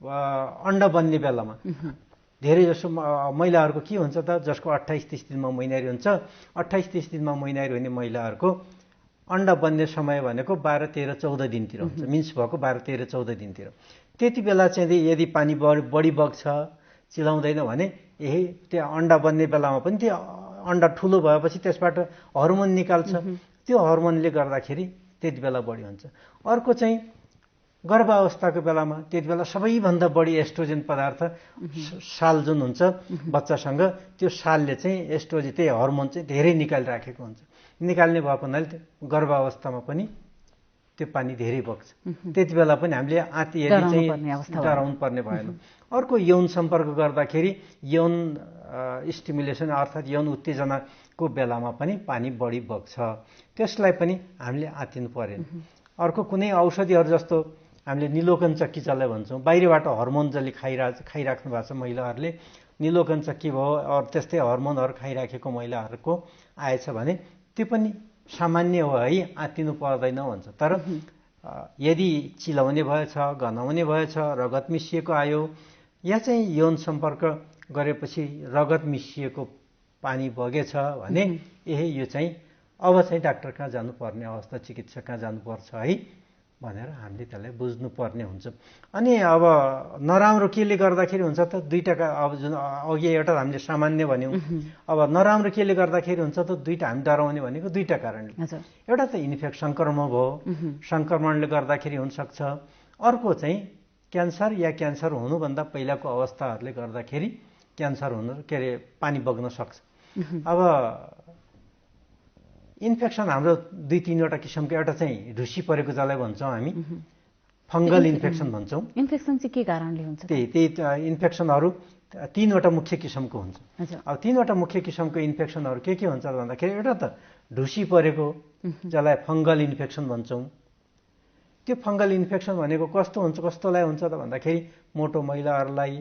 अन्डा बन्ने बेलामा धेरै जसो महिलाहरूको के हुन्छ त, जसको 28-30 दिनमा महिनारी हुन्छ, 28-30 दिनमा महिनारी हुने महिलाहरूको अन्डा बन्ने समय भनेको 12, 13, 14 दिनतिर हुन्छ, मिन्स भएको 12, 13, 14 दिनतिर। त्यति बेला चाहिँ यदि पानी बढी बग्छ, चिलाउँदैन भने त्यो अन्डा बन्ने बेलामा पनि त्यो अन्डा ठुलो भएपछि त्यसबाट हर्मोन निकाल्छ, त्यो हर्मोनले गर्दाखेरि त्यति बेला बढी हुन्छ। अर्को चाहिँ गर्भावस्थाको बेलामा, त्यति बेला सबैभन्दा बढी एस्ट्रोजेन पदार्थ साल जुन हुन्छ बच्चासँग, त्यो सालले चाहिँ एस्ट्रोजेन त्यही हर्मोन चाहिँ धेरै निकालिराखेको हुन्छ। निकाल्ने भएको हुनाले गर्भावस्थामा पनि त्यो पानी धेरै बग्छ। त्यति बेला पनि हामीले आत्तिएरी चाहिँ डराउनु पर्ने भएन। अर्को यौन सम्पर्क गर्दाखेरि यौन स्टिमुलेसन अर्थात् यौन उत्तेजनाको बेलामा पनि पानी बढी बग्छ, त्यसलाई पनि हामीले आत्तिनु परेन। अर्को कुनै औषधिहरू जस्तो हामीले निलोकन चक्की जसलाई भन्छौँ, बाहिरबाट हर्मोन जसले खाइराख्नु भएको छ महिलाहरूले, निलोकन चक्की भयो अरू त्यस्तै हर्मोनहरू खाइराखेको महिलाहरूको आएछ भने त्यो पनि सामान्य हो है, आत्तिनु पर्दैन भन्छ। तर यदि चिलाउने भएछ, गनाउने भएछ, रगत मिसिएको आयो या चाहिँ यौन सम्पर्क गरेपछि रगत मिसिएको पानी बगेछ भने यो चाहिँ अब चाहिँ डाक्टर कहाँ जानुपर्ने अवस्था, चिकित्सक कहाँ जानुपर्छ है भनेर हामीले त्यसलाई बुझ्नुपर्ने हुन्छ। अनि अब नराम्रो केले गर्दाखेरि हुन्छ त दुईटा, अब जुन अघि एउटा हामीले सामान्य भन्यौँ, अब नराम्रो केले गर्दाखेरि हुन्छ त दुईटा हामी डराउने भनेको दुईटा कारणले। एउटा त सङ्क्रमण भयो, सङ्क्रमणले गर्दाखेरि हुनसक्छ। अर्को चाहिँ क्यान्सर या क्यान्सर हुनुभन्दा पहिलाको अवस्थाहरूले गर्दाखेरि क्यान्सर हुनु पानी बग्न सक्छ। अब इन्फेक्सन हाम्रो 2-3वटा किसिमको, एउटा चाहिँ ढुसी परेको जसलाई भन्छौँ हामी फङ्गल इन्फेक्सन भन्छौँ। इन्फेक्सन चाहिँ के कारणले हुन्छ? त्यही इन्फेक्सनहरू 3वटा मुख्य किसिमको हुन्छ। अब 3वटा मुख्य किसिमको इन्फेक्सनहरू के हुन्छ भन्दाखेरि एउटा त ढुसी परेको जसलाई फङ्गल इन्फेक्सन भन्छौँ। त्यो फङ्गल इन्फेक्सन भनेको कस्तो हुन्छ, कस्तोलाई हुन्छ त भन्दाखेरि मोटो महिलाहरूलाई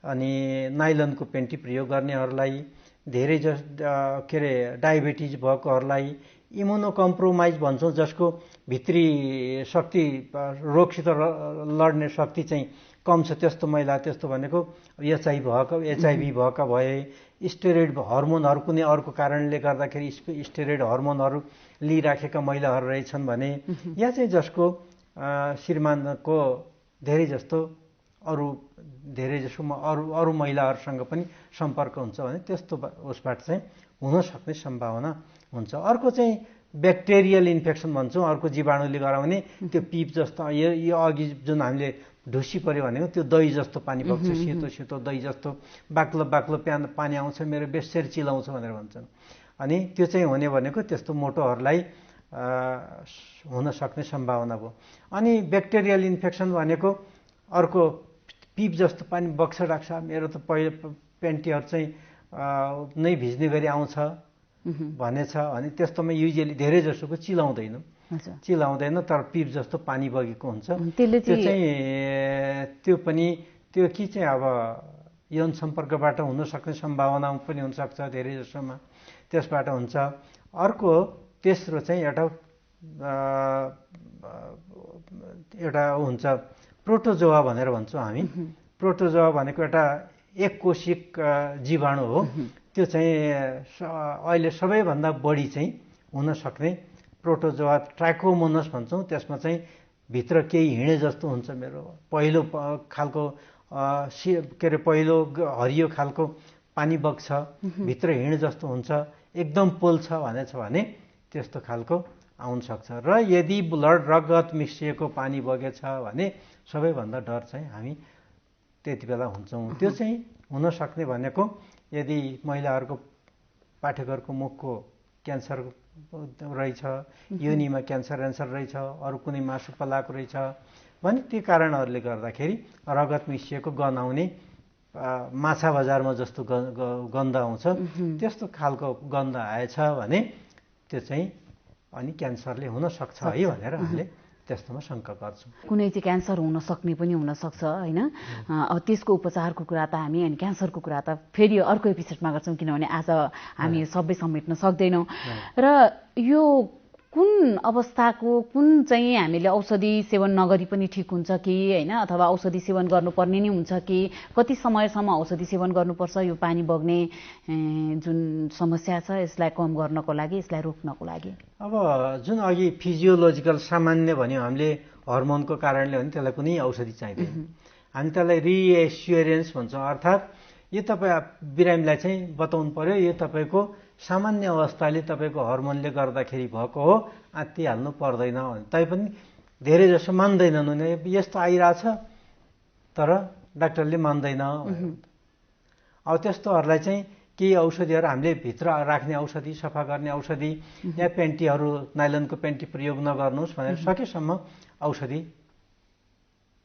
अनि नाइलनको पेन्टी प्रयोग गर्नेहरूलाई, धेरै डायबिटिज भएकोहरूलाई, इम्युनो कम्प्रोमाइज भन्छौँ जसको भित्री शक्ति रोगसित लड्ने शक्ति चाहिँ कम छ त्यस्तो महिला, त्यस्तो भनेको एचआइभी भएका भए, स्टेरोइड हर्मोनहरू कुनै अर्को कारणले गर्दाखेरि स्टेरोइड हर्मोनहरू लिइराखेका महिलाहरू रहेछन् भने, या चाहिँ जसको श्रीमानको धेरै जसो अरू महिलाहरूसँग पनि सम्पर्क हुन्छ भने त्यस्तो उसबाट चाहिँ हुन सक्ने सम्भावना हुन्छ। अर्को चाहिँ ब्याक्टेरियल इन्फेक्सन भन्छौँ, अर्को जीवाणुले गराउने त्यो पिप जस्तो, यो अघि जुन हामीले ढुसी पऱ्यो भनेको त्यो दही जस्तो पानी बग्छ, सेतो सेतो दही जस्तो बाक्लो बाक्लो पानी आउँछ, मेरो बेसरी चिलाउँछ भनेर भन्छन्। अनि त्यो चाहिँ हुने भनेको त्यस्तो मोटोहरूलाई हुन सक्ने सम्भावना भयो। अनि ब्याक्टेरियल इन्फेक्सन भनेको अर्को पिप जस्तो पानी बग्छ राख्छ, मेरो त पहिलो पेन्टीहरू चाहिँ नै भिज्ने गरी आउँछ भनेछ। अनि त्यस्तोमा युजली धेरै जसोको चिलाउँदैन तर पिप जस्तो पानी बगेको हुन्छ। त्यो पनि कि चाहिँ अब यौन सम्पर्कबाट हुन सक्ने सम्भावना पनि हुनसक्छ धेरै जसोमा, त्यसबाट हुन्छ। अर्को तेस्रो चाहिँ एउटा हुन्छ प्रोटोजोआ भनेर भन्छौँ हामी। प्रोटोजोआ भनेको एउटा एककोशिक जीवाणु हो। त्यो चाहिँ अहिले सबैभन्दा बढी चाहिँ हुन सक्ने प्रोटोजोआ ट्राइकोमोनस भन्छौँ। त्यसमा चाहिँ भित्र केही हिँडे जस्तो हुन्छ, मेरो पहिलो खालको पहिलो हरियो खालको पानी बग्छ, भित्र हिँडे जस्तो हुन्छ, एकदम पोल्छ भनेछ भने त्यस्तो खालको आउन सक्छ। र यदि रगत मिसिएको पानी बगेछ भने सबैभन्दा डर चाहिँ हामी त्यति बेला हुन्छौँ। त्यो चाहिँ हुन सक्ने भनेको यदि महिलाहरूको पाठेघरको मुखको क्यान्सर रहेछ, योनिमा क्यान्सर रहेछ, अरू कुनै मासु पलाएको रहेछ भने ती कारणहरूले गर्दाखेरि रगत मिसिएको गनाउने माछा बजारमा जस्तो गन्ध आउँछ, त्यस्तो खालको गन्ध आएछ भने त्यो चाहिँ अनि क्यान्सरले हुन सक्छ है भनेर हामीले त्यस्तोमा शङ्का गर्छौँ। कुनै चाहिँ क्यान्सर हुन सक्ने पनि हुनसक्छ होइन। अब त्यसको उपचारको कुरा त हामी अनि क्यान्सरको कुरा त फेरि अर्को एपिसोडमा गर्छौँ, किनभने आज हामी सबै समेट्न सक्दैनौँ। र यो कुन अवस्थाको कुन चाहिँ हामीले औषधि सेवन नगरी पनि ठिक हुन्छ कि होइन, अथवा औषधि सेवन गर्नुपर्ने नै हुन्छ कि कति समयसम्म औषधि सेवन गर्नुपर्छ यो पानी बग्ने जुन समस्या छ यसलाई कम गर्नको लागि, यसलाई रोक्नको लागि? अब जुन अघि फिजियोलोजिकल सामान्य भन्यो हामीले हर्मोनको कारणले भने त्यसलाई कुनै औषधि चाहिँदैन। हामी त्यसलाई रिएस्युरेन्स भन्छौँ, अर्थात् यो तपाईँ बिरामीलाई चाहिँ बताउनु पर्यो यो तपाईँको सामान्य अवस्थाले तपाईँको हर्मोनले गर्दाखेरि भएको हो, आत्तिहाल्नु पर्दैन भने। तैपनि धेरै जसो मान्दैनन् उनी, यस्तो आइरहेछ तर डाक्टरले मान्दैन। अब त्यस्तोहरूलाई चाहिँ केही औषधिहरू हामीले भित्र राख्ने औषधि, सफा गर्ने औषधि, या पेन्टीहरू नाइलनको पेन्टी प्रयोग नगर्नुहोस् भनेर सकेसम्म औषधि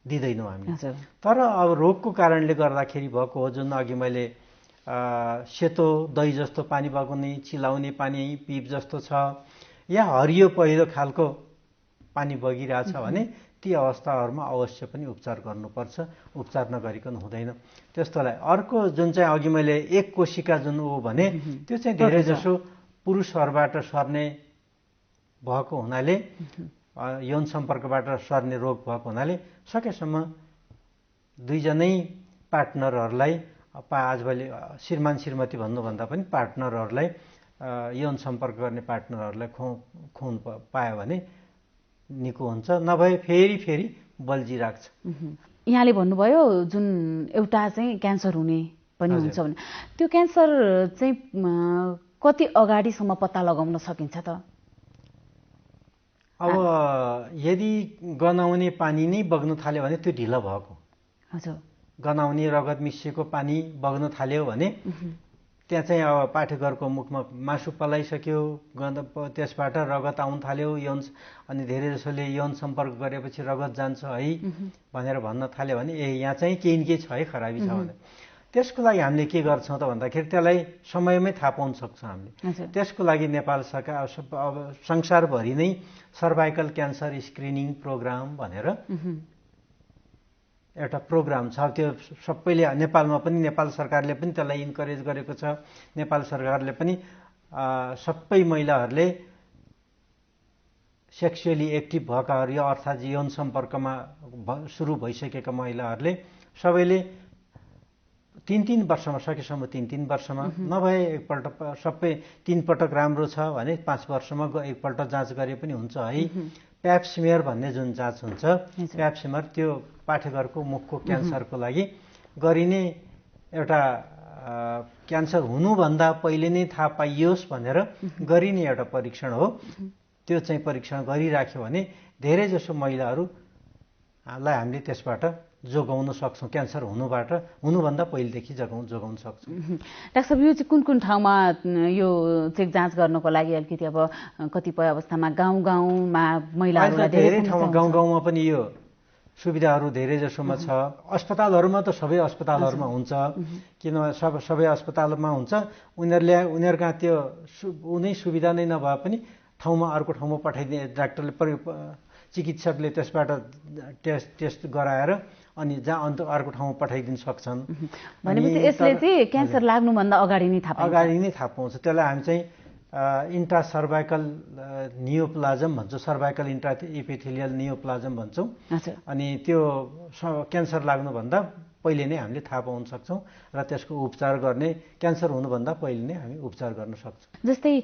दिँदैनौँ हामीले। तर अब रोगको कारणले गर्दाखेरि भएको हो, जुन अघि मैले सेतो दही जस्तो पानी बग्ने, चिलाउने पानी पिप जस्तो छ, या हरियो पहिलो खालको पानी बगिरहेछ भने ती अवस्थाहरूमा अवश्य पनि उपचार गर्नुपर्छ। उपचार नगरिकन हुँदैन। त्यस्तोलाई अर्को जुन चाहिँ अघि मैले एक कोशिका जुन हो भने त्यो चाहिँ धेरै जसो पुरुषहरूबाट सर्ने भएको हुनाले, यौन सम्पर्कबाट सर्ने रोग भएको हुनाले सकेसम्म दुईजनै पार्टनरहरूलाई, आजभोलि श्रीमान श्रीमती भन्नुभन्दा पनि पार्टनरहरूलाई, यौन सम्पर्क गर्ने पार्टनरहरूलाई खुन पायो भने निको हुन्छ, नभए फेरि बल्झी राख्छ। यहाँले भन्नुभयो जुन एउटा चाहिँ क्यान्सर हुने पनि हुन्छ भने, त्यो क्यान्सर चाहिँ कति अगाडिसम्म पत्ता लगाउन सकिन्छ त? अब यदि गनाउने पानी नै बग्न थाल्यो भने त्यो ढिलो भएको। हजुर, गनाउने रगत मिसिएको पानी बग्न थाल्यो भने त्यहाँ चाहिँ अब पाठेघरको मुखमा मासु पलाइसक्यो, त्यसबाट रगत आउन थाल्यो, अनि धेरै जसोले यौन सम्पर्क गरेपछि रगत जान्छ है भनेर भन्न थाल्यो भने यहाँ चाहिँ केही न केही छ है, खराबी छ भने त्यसको लागि हामीले के गर्छौँ त भन्दाखेरि त्यसलाई समयमै थाहा पाउन सक्छौँ हामीले। त्यसको लागि नेपाल सरकार अब संसारभरि नै सर्भाइकल क्यान्सर स्क्रिनिङ प्रोग्राम भनेर एउटा प्रोग्राम छ। त्यो सबैले, नेपालमा पनि नेपाल सरकारले पनि त्यसलाई इन्करेज गरेको छ। नेपाल सरकारले पनि सबै महिलाहरूले, सेक्सुअली एक्टिभ भएकाहरू, यो अर्थात् यौन सम्पर्कमा सुरु भइसकेका महिलाहरूले सबैले 3 वर्षमा, सकेसम्म 3 वर्षमा, नभए एकपल्ट सबै 3 पटक राम्रो छ भने 5 वर्षमा एकपल्ट जाँच गरे पनि हुन्छ है। प्याप्समेयर भन्ने जुन जाँच हुन्छ, प्याप्समेयर त्यो पाठेघरको मुखको क्यान्सरको लागि गरिने एउटा क्यान्सर हुनुभन्दा पहिले नै थाहा पाइयोस् भनेर गरिने एउटा परीक्षण हो। त्यो चाहिँ परीक्षण गरिराख्यो भने धेरै जसो महिलाहरूलाई हामीले त्यसबाट जोगाउन सक्छौँ। क्यान्सर हुनुभन्दा पहिलेदेखि जोगाउन सक्छौँ। डाक्टर साहब, यो चाहिँ कुन ठाउँमा यो चेक जाँच गर्नको लागि अलिकति अब कतिपय अवस्थामा गाउँमा महिलाहरूलाई धेरै ठाउँमा, गाउँमा पनि यो सुविधाहरू धेरै जसोमा छ। अस्पतालहरूमा त सबै अस्पतालहरूमा हुन्छ, किनभने सबै अस्पतालमा हुन्छ। उनीहरूका त्यो उनी सुविधा नै नभए पनि ठाउँमा अर्को ठाउँमा पठाइदिए, डाक्टरले चिकित्सकले त्यसबाट टेस्ट गराएर अनि जहाँ अर्को ठाउँमा पठाइदिन सक्छन्। भनेपछि यसले चाहिँ क्यान्सर लाग्नुभन्दा अगाडि नै थाहा पाउँछ। त्यसलाई हामी चाहिँ इन्ट्रासर्भाइकल नियोप्लाजम भन्छौँ, सर्भाइकल इन्ट्रा इपिथेलियल नियोप्लाजम भन्छौँ। अनि त्यो क्यान्सर लाग्नुभन्दा पहिले नै हामीले थाहा पाउन सक्छौँ र त्यसको उपचार गर्ने, क्यान्सर हुनुभन्दा पहिले नै हामी उपचार गर्न सक्छौँ। जस्तै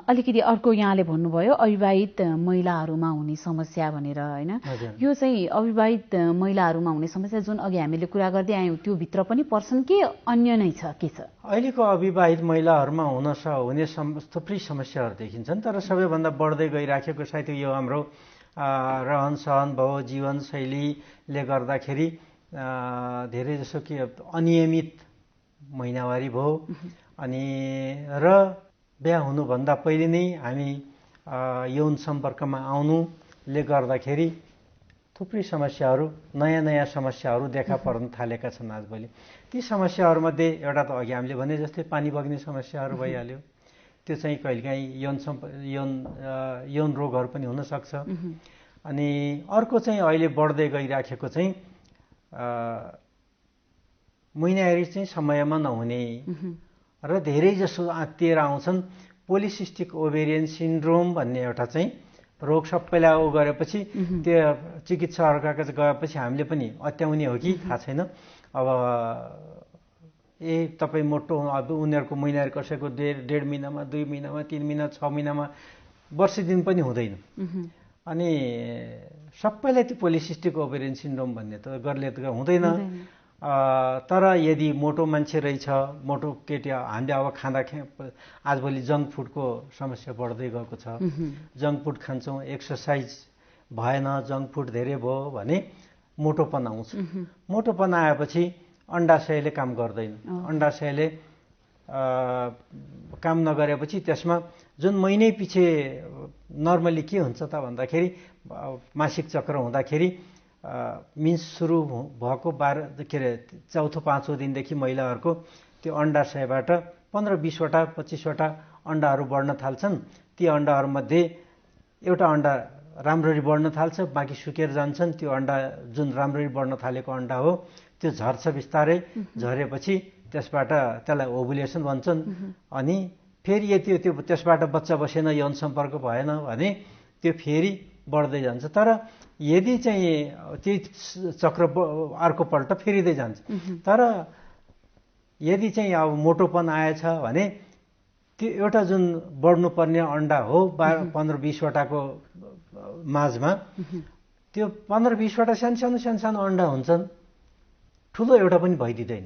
अलिकति अर्को यहाँले भन्नुभयो अविवाहित महिलाहरूमा हुने समस्या भनेर, होइन? यो चाहिँ अविवाहित महिलाहरूमा हुने समस्या जुन अघि हामीले कुरा गर्दै आयौँ त्यो भित्र पनि पर्छन् कि अन्य नै छ, के छ? अहिलेको अविवाहित महिलाहरूमा हुने थुप्रै समस्याहरू देखिन्छन्, तर सबैभन्दा बढ्दै गइराखेको सायद यो हाम्रो रहन सहन भयो, जीवनशैलीले गर्दाखेरि धेरै जसो कि अनियमित महिनावारी भयो, अनि र बिहा हुनुभन्दा पहिले नै हामी यौन सम्पर्कमा आउनुले गर्दाखेरि थुप्रै समस्याहरू, नयाँ समस्याहरू देखा पर्न थालेका छन् आजभोलि। ती समस्याहरूमध्ये एउटा त अघि हामीले भने जस्तै पानी बग्ने समस्याहरू भइहाल्यो। त्यो चाहिँ कहिलेकाहीँ यौन रोगहरू पनि हुनसक्छ। अनि अर्को चाहिँ अहिले बढ्दै गइराखेको चाहिँ महिनावारी चाहिँ समयमा नहुने र धेरै जसो आत्तिएर आउँछन्। पोलिसिस्टिक ओभेरियन सिन्ड्रोम भन्ने एउटा चाहिँ रोग सबैलाई गरेपछि त्यो चिकित्सकहरूका गएपछि हामीले पनि अत्याउने हो कि थाहा छैन। अब तपाईँ मोटो, अब उनीहरूको महिनावारी कसैको 1.5 महिनामा, 2 महिनामा, 3 महिना, 6 महिनामा, वर्ष दिन पनि हुँदैन। अनि सबैलाई त्यो पोलिसिस्टिक ओभेरियन सिन्ड्रोम भन्ने त हुँदैन। तर यदि मोटो मान्छे रहेछ, मोटो केटी, हामीले अब आजभोलि जङ्क फुडको समस्या बढ्दै गएको छ। जङ्क फुड खान्छौँ, एक्सर्साइज भएन, जङ्क फुड धेरै भयो भने मोटोपन आउँछ। मोटोपन आएपछि अन्डाशयले काम गर्दैन। अन्डाशयले काम नगरेपछि त्यसमा जुन महिनै पछि नर्मली के हुन्छ त भन्दाखेरि मासिक चक्र हुँदाखेरि मिन्स सुरु भएको 12 के अरे चौथो 5औं दिनदेखि महिलाहरूको त्यो अण्डाशयबाट 15-20वटा 25वटा अण्डाहरू बढ्न थाल्छन्। ती अण्डाहरूमध्ये एउटा अण्डा राम्ररी बढ्न थाल्छ, बाँकी सुकेर जान्छन्। त्यो अण्डा जुन राम्ररी बढ्न थालेको अण्डा हो त्यो झर्छ बिस्तारै, झरेपछि त्यसबाट त्यसलाई ओभुलेसन भन्छन्। अनि फेरि यति त्यो त्यसबाट बच्चा बसेन, यौन सम्पर्क भएन भने त्यो फेरि बढ्दै जान्छ। तर यदि चाहिँ त्यही चक्र अर्कोपल्ट फेरिँदै जान्छ। तर यदि चाहिँ अब मोटोपन आएछ भने त्यो एउटा जुन बढ्नुपर्ने अण्डा हो 15-20वटाको माझमा त्यो 15-20वटा सानो अण्डा हुन्छन्, ठुलो एउटा पनि भइदिँदैन।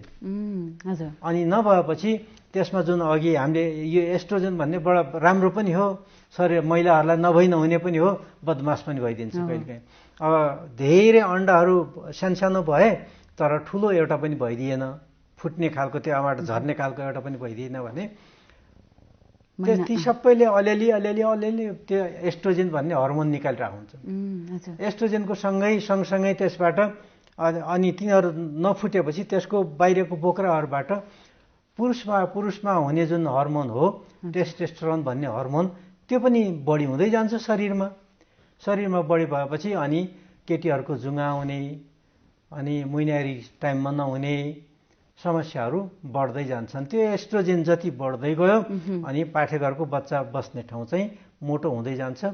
अनि नभएपछि त्यसमा जुन अघि हामीले यो एस्ट्रोजन भन्ने बडा राम्रो पनि हो, शरीर महिलाहरूलाई नभई नहुने पनि हो, बदमास पनि भइदिन्छ कहिलेकाहीँ। अब धेरै अण्डाहरू सानो भए तर ठुलो एउटा पनि भइदिएन, फुट्ने खालको त्योबाट झर्ने खालको एउटा पनि भइदिएन भने ती सबैले अलिअलि त्यो एस्ट्रोजन भन्ने हर्मोन निकालिरहेको हुन्छ। एस्ट्रोजनको सँगसँगै त्यसबाट अनि तिनीहरू नफुटेपछि त्यसको बाहिरको बोक्राहरूबाट पुरुषमा हुने जुन हर्मोन हो टेस्टोस्टेरोन भन्ने हर्मोन त्यो पनि बढी हुँदै जान्छ शरीरमा बढी भएपछि अनि केटीहरूको जुङ्गा आउने अनि महिनारी टाइममा नहुने समस्याहरू बढ्दै जान्छन्। त्यो एस्ट्रोजेन जति बढ्दै गयो अनि पाठेघरको बच्चा बस्ने ठाउँ चाहिँ मोटो हुँदै जान्छ।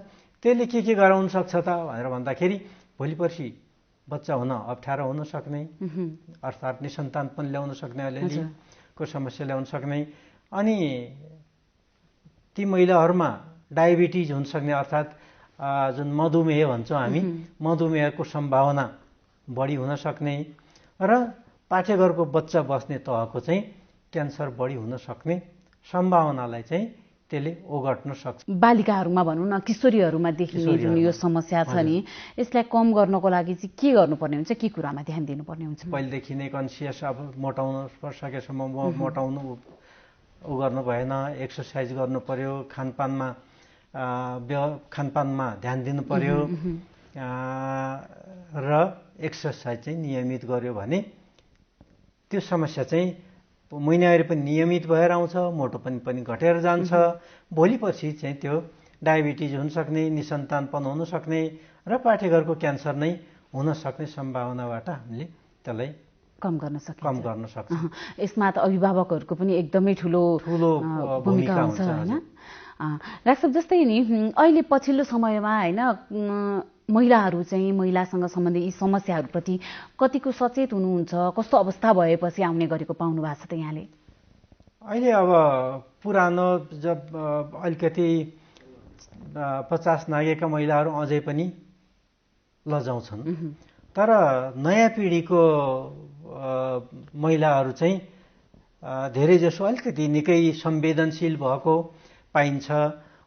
त्यसले के गराउन सक्छ त भनेर भन्दाखेरि भोलि पर्सि बच्चा हुन अप्ठ्यारो हुन सक्ने, अर्थात् निसन्तान पनि ल्याउन सक्ने, अलिअलिको समस्या ल्याउन सक्ने, अनि ती महिलाहरूमा डायबिटिज हुन सक्ने, अर्थात् जुन मधुमेह भन्छौँ हामी, मधुमेहको सम्भावना बढी हुन सक्ने र पाठेघरको बच्चा बस्ने तहको चाहिँ क्यान्सर बढी हुन सक्ने सम्भावनालाई चाहिँ त्यसले ओगट्न सक्छ। बालिकाहरूमा भनौँ न, किशोरीहरूमा देखिने जुन यो समस्या छ नि, यसलाई कम गर्नको लागि चाहिँ के गर्नुपर्ने हुन्छ, के कुरामा ध्यान दिनुपर्ने हुन्छ? पहिलेदेखि नै कन्सियस अब मोटाउन सकेसम्म मोटाउनु उ गर्नु भएन, एक्सर्साइज गर्नु पर्यो, खानपानमा ध्यान दिनु पर्यो र एक्सर्साइज चाहिँ नियमित गर्यो भने त्यो समस्या चाहिँ महिनावारी पनि नियमित भएर आउँछ, मोटोपन पनि घटेर जान्छ। भोलि पछि चाहिँ त्यो डायबिटिज हुन सक्ने, निसन्तानपन हुन सक्ने र पाठेघरको क्यान्सर नै हुन सक्ने सम्भावनाबाट हामीले त्यसलाई कम गर्न सक्छ। यसमा त अभिभावकहरूको पनि एकदमै ठुलो भूमिका हुन्छ हैन? डाक्टर जस्तै नि अहिले पछिल्लो समयमा हैन महिलाहरू चाहिँ महिलासँग सम्बन्धित यी समस्याहरूप्रति कतिको सचेत हुनुहुन्छ, कस्तो अवस्था भएपछि आउने गरेको पाउनु भएको छ त यहाँले? अहिले अब पुरानो जब अलिकति 50 नागेका महिलाहरू अझै पनि लजाउँछन्, तर नयाँ पिँढीको महिलाहरू चाहिँ धेरै जसो अलिकति निकै संवेदनशील भएको पाइन्छ।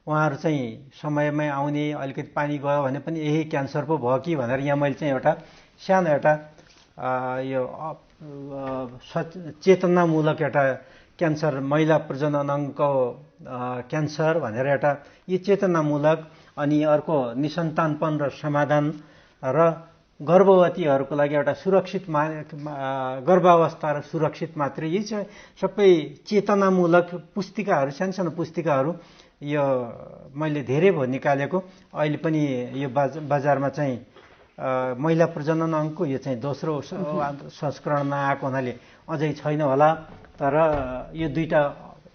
उहाँहरू चाहिँ समयमै आउने, अलिकति पानी गयो भने पनि यही क्यान्सर पो भयो कि भनेर यहाँ मैले चाहिँ एउटा सानो यो चेतनामूलक एउटा क्यान्सर, महिला प्रजनन अङ्गको क्यान्सर भनेर एउटा यो चेतनामूलक, अनि अर्को निसन्तानपन र समाधान र गर्भवतीहरूको लागि एउटा सुरक्षित गर्भावस्था र सुरक्षित मात्रै, यी चाहिँ सबै चेतनामूलक पुस्तिकाहरू, सानो पुस्तिकाहरू यो मैले धेरै भयो निकालेको। अहिले पनि यो बजारमा चाहिँ महिला प्रजनन अङ्गको यो चाहिँ दोस्रो संस्करणमा आएको हुनाले अझै छैन होला, तर यो दुईटा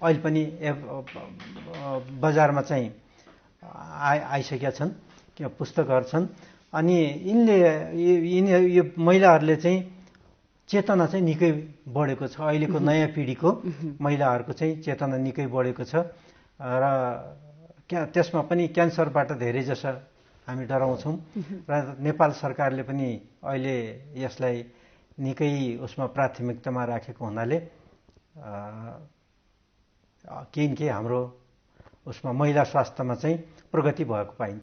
अहिले पनि बजारमा चाहिँ आइसकेका छन्, पुस्तकहरू छन्। अनि यो महिलाहरूले चाहिँ चेतना चाहिँ निकै बढेको छ। अहिलेको नयाँ पिँढीको महिलाहरूको चाहिँ चेतना निकै बढेको छ र त्यसमा पनि क्यान्सरबाट धेरै जसो हामी डराउँछौँ र नेपाल सरकारले पनि अहिले यसलाई निकै उसमा प्राथमिकतामा राखेको हुनाले केही न केही हाम्रो उसमा महिला स्वास्थ्यमा चाहिँ प्रगति भएको पाइन्छ।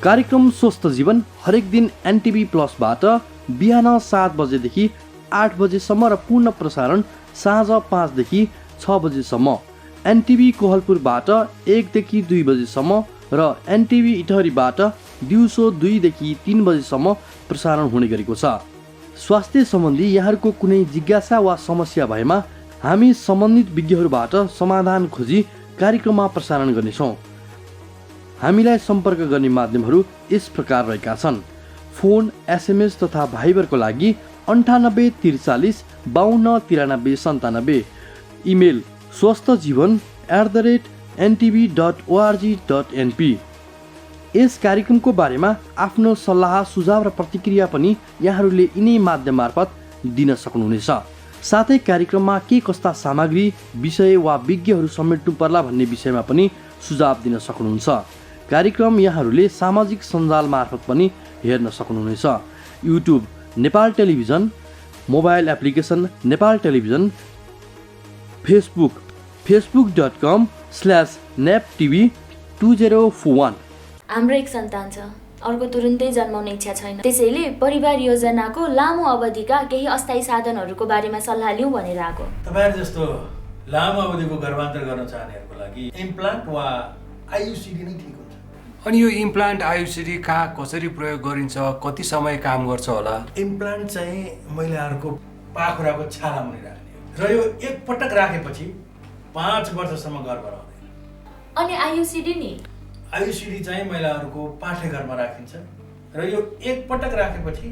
कार्यक्रम स्वस्थ जीवन हरेक दिन एनटिभी प्लसबाट बिहान 7 बजेदेखि 8 बजेसम्म र पुनः प्रसारण साँझ 5 देखि 6 बजेसम्म एनटिभी कोहलपुरबाट 1 देखि 2 बजेसम्म र एनटिभी इटहरीबाट दिउँसो 2 देखि 3 बजेसम्म प्रसारण हुने गरेको छ। स्वास्थ्य सम्बन्धी यहाँहरूको कुनै जिज्ञासा वा समस्या भएमा हामी सम्बन्धित विज्ञहरूबाट समाधान खोजी कार्यक्रममा प्रसारण गर्नेछौँ। हामीलाई सम्पर्क गर्ने माध्यमहरू यस प्रकार रहेका छन्। फोन, एसएमएस तथा भाइबरको लागि 98 43 52 93 97, इमेल swasthjivan@ntv.org.np। यस कार्यक्रमको बारेमा आफ्नो सल्लाह सुझाव र प्रतिक्रिया पनि यहाँहरूले यिनै माध्यम मार्फत दिन सक्नुहुनेछ। साथै कार्यक्रममा के कस्ता सामग्री, विषय वा विज्ञहरू समेट्नु पर्ला भन्ने विषयमा पनि सुझाव दिन सक्नुहुन्छ। कार्यक्रम यहाँहरूले सामाजिक सञ्जाल मार्फत पनि हेर्न सक्नुहुनेछ। YouTube Nepal television, mobile application Nepal television, Facebook facebook.com/neptv2041। हाम्रो एक सन्तान छ, अर्को तुरुन्तै जन्माउने इच्छा छैन। त्यसैले परिवार योजनाको लामो अवधिका केही अस्थायी साधनहरूको बारेमा सल्लाह लिउँ भनेर आएको। तपाईहरु जस्तो लामो अवधिको गर्भान्तर गर्न चाहनेहरूको लागि इम्प्लान्ट वा आयुसिडी नै ठिक हुन्छ। अनि यो इम्प्लान्ट आयुसिडी कहाँ कसरी प्रयोग गरिन्छ, कति समय काम गर्छ होला? इम्प्लान्ट चाहिँ महिलाहरूको पाखुराको छाला मुनि राख्ने र यो एक पटक राखेपछि 5 वर्षसम्म गर्भ रहँदैन। अनि आयुसिडी नि? आयुसिडी चाहिँ महिलाहरूको पाठेघरमा राखिन्छ र यो एक पटक राखेपछि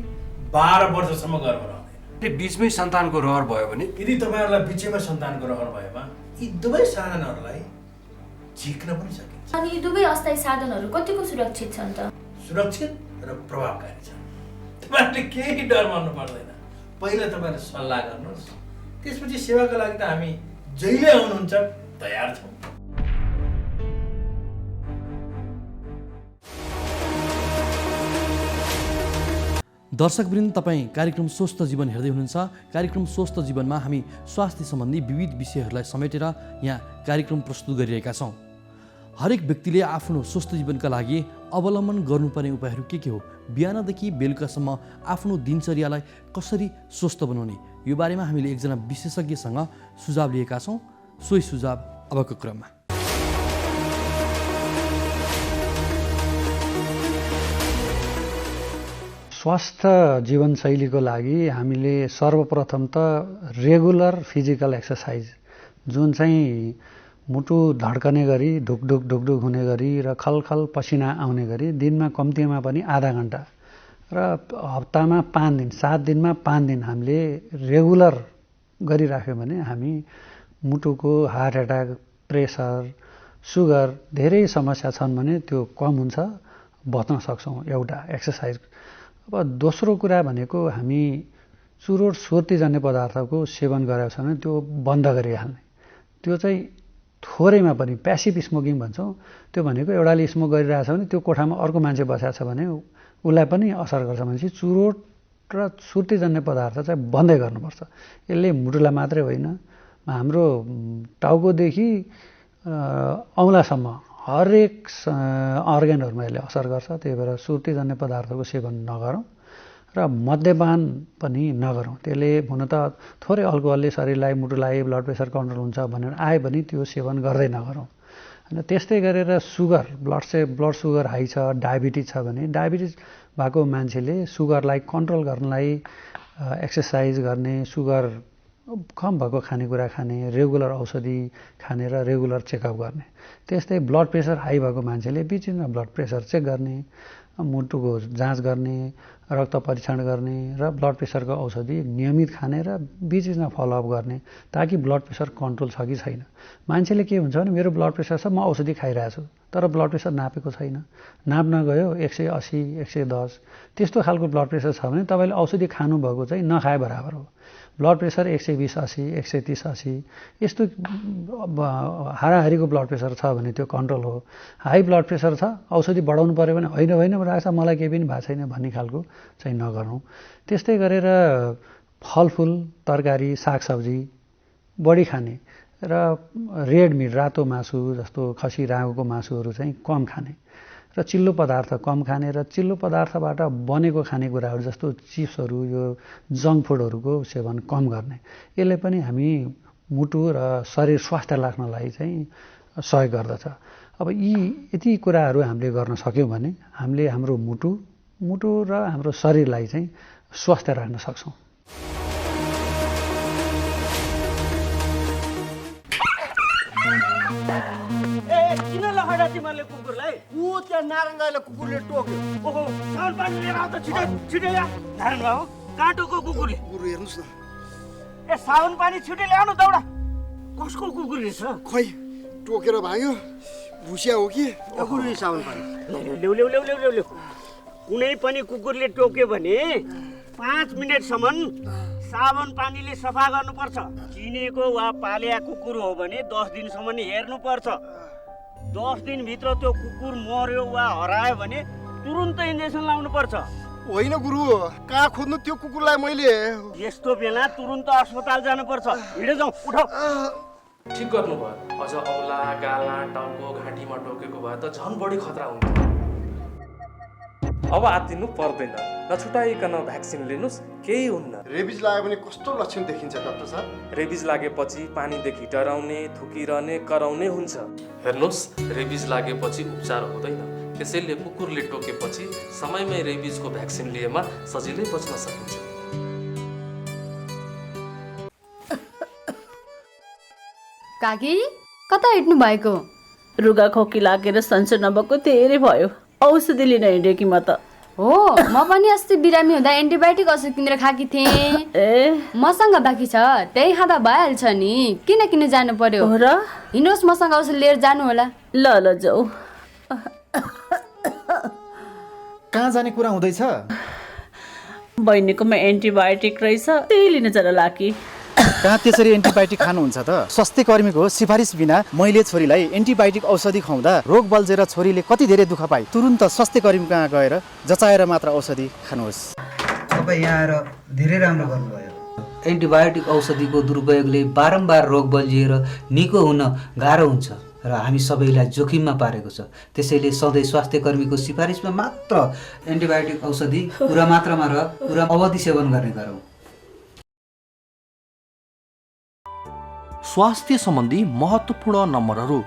12 वर्षसम्म गर्भ रहँदैन। बीचमै सन्तानको रहर भयो भने? यदि तपाईहरुलाई बीचैमा सन्तानको रहर भएमा यी दुवै साधनहरूलाई झिक्न पनि सकिन्छ। अनि यी दुवै अस्थायी साधनहरू कतिको सुरक्षित छन् त? सुरक्षित र प्रभावकारी छन्। तपाईहरुले केही डर मान्नु पर्दैन। पहिला तपाईहरु सल्लाह गर्नुहोस्, त्यसपछि सेवाको लागि त हामी जहिले आउनुहुन्छ तयार छौँ। दर्शकवृन्द, तपाईँ कार्यक्रम स्वस्थ जीवन हेर्दै हुनुहुन्छ। कार्यक्रम स्वस्थ जीवनमा हामी स्वास्थ्य सम्बन्धी विविध विषयहरूलाई समेटेर यहाँ कार्यक्रम प्रस्तुत गरिरहेका छौँ। हरेक व्यक्तिले आफ्नो स्वस्थ जीवनका लागि अवलम्बन गर्नुपर्ने उपायहरू के हो, बिहानदेखि बेलुकासम्म आफ्नो दिनचर्यालाई कसरी स्वस्थ बनाउने, यो बारेमा हामीले एकजना विशेषज्ञसँग सुझाव लिएका छौँ। सोही सुझाव अबको क्रममा। स्वस्थ जीवनशैलीको लागि हामीले सर्वप्रथम त रेगुलर फिजिकल एक्सर्साइज, जुन चाहिँ मुटु धड्कने गरी ढुकढुक हुने गरी र खलखल पसिना आउने गरी दिनमा कम्तीमा पनि आधा घन्टा र हप्तामा 5 दिन, 7 दिनमा 5 दिन हामीले रेगुलर गरिराख्यौँ भने हामी मुटुको हार्ट एट्याक, प्रेसर, सुगर धेरै समस्या छन् भने त्यो कम हुन्छ, बच्न सक्छौँ एउटा एक्सर्साइज। अब दोस्रो कुरा भनेको हामी चुरोट सुर्तीजन्य पदार्थको सेवन गरेको छ भने त्यो बन्द गरिहाल्ने। त्यो चाहिँ थोरैमा पनि प्यासिभ स्मोकिङ भन्छौँ। त्यो भनेको एउटाले स्मोक गरिरहेछ भने त्यो कोठामा अर्को मान्छे बसेको छ भने उसलाई पनि असर गर्छ भनेपछि चुरोट र सुर्तीजन्य पदार्थ चाहिँ बन्दै गर्नुपर्छ। यसले मुटुलाई मात्रै होइन, हाम्रो टाउकोदेखि औँलासम्म हरेक अर्ग्यानहरूमा यसले असर गर्छ। त्यही भएर सुर्तीजन्य पदार्थको सेवन नगरौँ र मद्यपान पनि नगरौँ। त्यसले हुन त थोरै अल्कोहलले शरीरलाई, मुटुलाई ब्लड प्रेसर कन्ट्रोल हुन्छ भनेर आए पनि त्यो सेवन गर्दै नगरौँ। होइन, त्यस्तै गरेर सुगर, ब्लड सुगर हाई छ, डायबिटिज छ भने डायबिटिज भएको मान्छेले सुगरलाई कन्ट्रोल गर्नलाई एक्सर्साइज गर्ने, सुगर कम भएको खानेकुरा खाने, रेगुलर औषधि खाने र रेगुलर चेकअप गर्ने। त्यस्तै ब्लड प्रेसर हाई भएको मान्छेले बिचमा ब्लड प्रेसर चेक गर्ने, मुटुको जाँच गर्ने, रक्त परीक्षण गर्ने र ब्लड प्रेसरको औषधि नियमित खाने र बिचमा फलोअप गर्ने, ताकि ब्लड प्रेसर कन्ट्रोल छ कि छैन। मान्छेले के हुन्छ भने मेरो ब्लड प्रेसर छ, म औषधि खाइरहेको छु तर ब्लड प्रेसर नापेको छैन, नाप्न गयो 180, 110, त्यस्तो खालको ब्लड प्रेसर छ भने तपाईँले औषधि खानुभएको चाहिँ नखाए बराबर हो। ब्लड प्रेसर 120/80, 130/80 यस्तो हाराहारीको ब्लड प्रेसर छ भने त्यो कन्ट्रोल हो। हाई ब्लड प्रेसर छ, औषधि बढाउनु पऱ्यो भने होइन राख्छ, मलाई केही पनि भएको छैन भन्ने खालको चाहिँ नगरौँ। त्यस्तै गरेर फलफुल, तरकारी, सागसब्जी बढी खाने, र रेड मिट रातो मासु जस्तो खसी राँगोको मासुहरू चाहिँ कम खाने र चिल्लो पदार्थ कम खाने र चिल्लो पदार्थबाट बनेको खानेकुराहरू जस्तो चिप्सहरू यो जङ्क फुडहरूको सेवन कम गर्ने। यसले पनि हामी मुटु र शरीर स्वास्थ्य राख्नलाई चाहिँ सहयोग गर्दछ। अब यति कुराहरू हामीले गर्न सक्यौँ भने हामीले हाम्रो मुटु र हाम्रो शरीरलाई चाहिँ स्वस्थ राख्न सक्छौँ। किन लखडा तिमीहरूले कुकुरलाई? ऊ त्यहाँ नारायणगाईलाई कुकुरले टोक्यो। ओहो, साउन पानी लिएर आऊ त छिटो छिटो ल्या। नारायण बाबु, काँटोको कुकुरले। कुकुर हेर्नुस् न। ए साउन पानी छिटो ल्याउनु दौडा। कसको कुकुर रहेछ? खोइ टोकेर भाग्यो। भुसिया हो कि? कुकुरले साउन पानी। ल्याउ ल्याउ ल्याउ ल्याउ ल्याउ। कुनै पनि कुकुरले टोक्यो भने 5 मिनेटसम्म साबुन पानीले सफा गर्नुपर्छ। चिनेको वा पालिया कुकुर हो भने 10 दिनसम्म हेर्नुपर्छ। 10 दिनभित्र त्यो कुकुर मर्यो वा हरायो भने तुरुन्तै इन्जेक्सन लाउनुपर्छ। होइन गुरु, कहाँ खोज्नु त्यो कुकुरलाई मैले? यस्तो बेला तुरुन्त अस्पताल जानुपर्छ। हिँडे जाउँ, उठाऊ। ठिक गर्नुभयो। अझ औला, गाला, टाउको, घाँटीमा टोकेको भए त झन् बढी खतरा हुन्छ। अब आत्तिनु पर्दैन। नछुटाइकन भ्याक्सिन लिनुस्, केही हुन्न। रेबिज लाग्यो भने कस्तो लक्षण देखिन्छ डाक्टर साहब? रेबिज लागेपछि पानीदेखि डराउने, थुकिरहने, कराउने हुन्छ। हेर्नुहोस्, रेबिज लागेपछि उपचार हुँदैन। त्यसैले कुकुरले टोकेपछि समयमै रेबिजको भ्याक्सिन लिएमा सजिलै बच्न सकिन्छ। काकी कता हिँड्नु भएको? रुगा खोकी लागेर सन्चो नभएको धेरै भयो। औषधि लिन हिँडेँ कि म त। हो, म पनि अस्ति बिरामी हुँदा एन्टिबायोटिक औषधि किनेर खाकी थिएँ। ए, मसँग बाँकी छ, त्यही खाँदा भइहाल्छ नि। किन जानु पर्यो र? हिँड्नुहोस्, मसँग औषधि लिएर जानु होला। ल ल जाऊ। कहाँ जाने कुरा हुँदैछ? बहिनीकोमा एन्टिबायोटिक रहेछ, त्यही लिन जान लागी। कहाँ त्यसरी एन्टिबायोटिक खानुहुन्छ त? स्वास्थ्य कर्मीको सिफारिस बिना मैले छोरीलाई एन्टिबायोटिक औषधि खुवाउँदा रोग बल्झेर छोरीले कति धेरै दुःख पाए। तुरुन्त स्वास्थ्य कर्मी कहाँ गएर जचाएर मात्र औषधि खानुहोस्। तपाईँ यहाँ आएर धेरै राम्रो गर्नुभयो। एन्टिबायोटिक औषधिको दुरुपयोगले बारम्बार रोग बल्झिएर निको हुन गाह्रो हुन्छ र हामी सबैलाई जोखिममा पारेको छ। त्यसैले सधैँ स्वास्थ्य कर्मीको सिफारिसमा मात्र एन्टिबायोटिक औषधि पुरा मात्रामा र पुरा अवधि सेवन गर्ने गरौँ। स्वास्थ्य सम्बन्धी महत्त्वपूर्ण नम्बरहरू।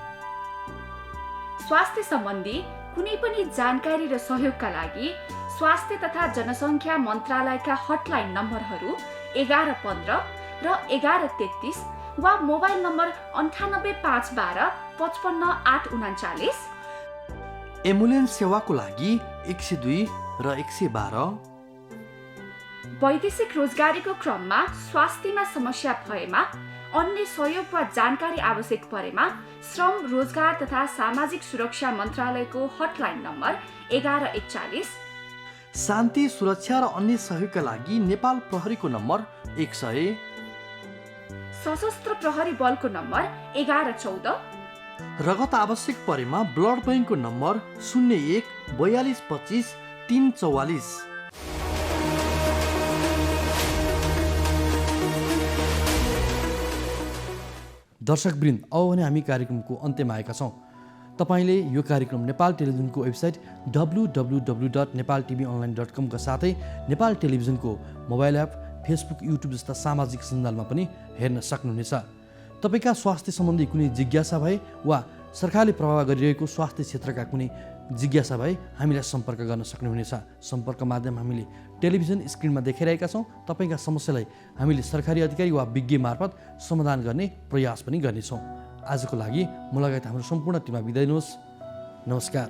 स्वास्थ्य सम्बन्धी कुनै पनि जानकारी र सहयोगका लागि स्वास्थ्य तथा जनसङ्ख्या मन्त्रालयका हटलाइन नम्बरहरू 1115 र 1133 वा मोबाइल नम्बर 985112 55839। एम्बुलेन्स सेवाको लागि 102 र 112। वैदेशिक रोजगारीको क्रममा स्वास्थ्यमा समस्या भएमा, अन्य सहयोग वा जानकारी आवश्यक परेमा श्रम, रोजगार तथा सामाजिक सुरक्षा मन्त्रालयको हटलाइन नम्बर 1141। शान्ति, सुरक्षा र अन्य सहयोगका लागि नेपाल प्रहरीको नम्बर 100। सशस्त्र प्रहरी बलको नम्बर 1114। रगत आवश्यक परेमा ब्लड बैंकको नम्बर 01 42 25 344। दर्शकवृन्द, अब भने हामी कार्यक्रमको अन्त्यमा आएका छौँ। तपाईँले यो कार्यक्रम नेपाल टेलिभिजनको वेबसाइट www.nepaltvonline.com का साथै नेपाल टेलिभिजनको मोबाइल एप, फेसबुक, युट्युब जस्ता सामाजिक सञ्जालमा पनि हेर्न सक्नुहुनेछ। तपाईँका स्वास्थ्य सम्बन्धी कुनै जिज्ञासा भए वा सरकारले प्रभाव गरिरहेको स्वास्थ्य क्षेत्रका कुनै जिज्ञासा भए हामीलाई सम्पर्क गर्न सक्नुहुनेछ। सम्पर्क माध्यम हामीले टेलिभिजन स्क्रिनमा देखाइरहेका छौँ। तपाईँका समस्यालाई हामीले सरकारी अधिकारी वा विज्ञ मार्फत समाधान गर्ने प्रयास पनि गर्नेछौँ। आजको लागि म लगायत हाम्रो सम्पूर्ण टिममा बिदा दिनुहोस्। नमस्कार।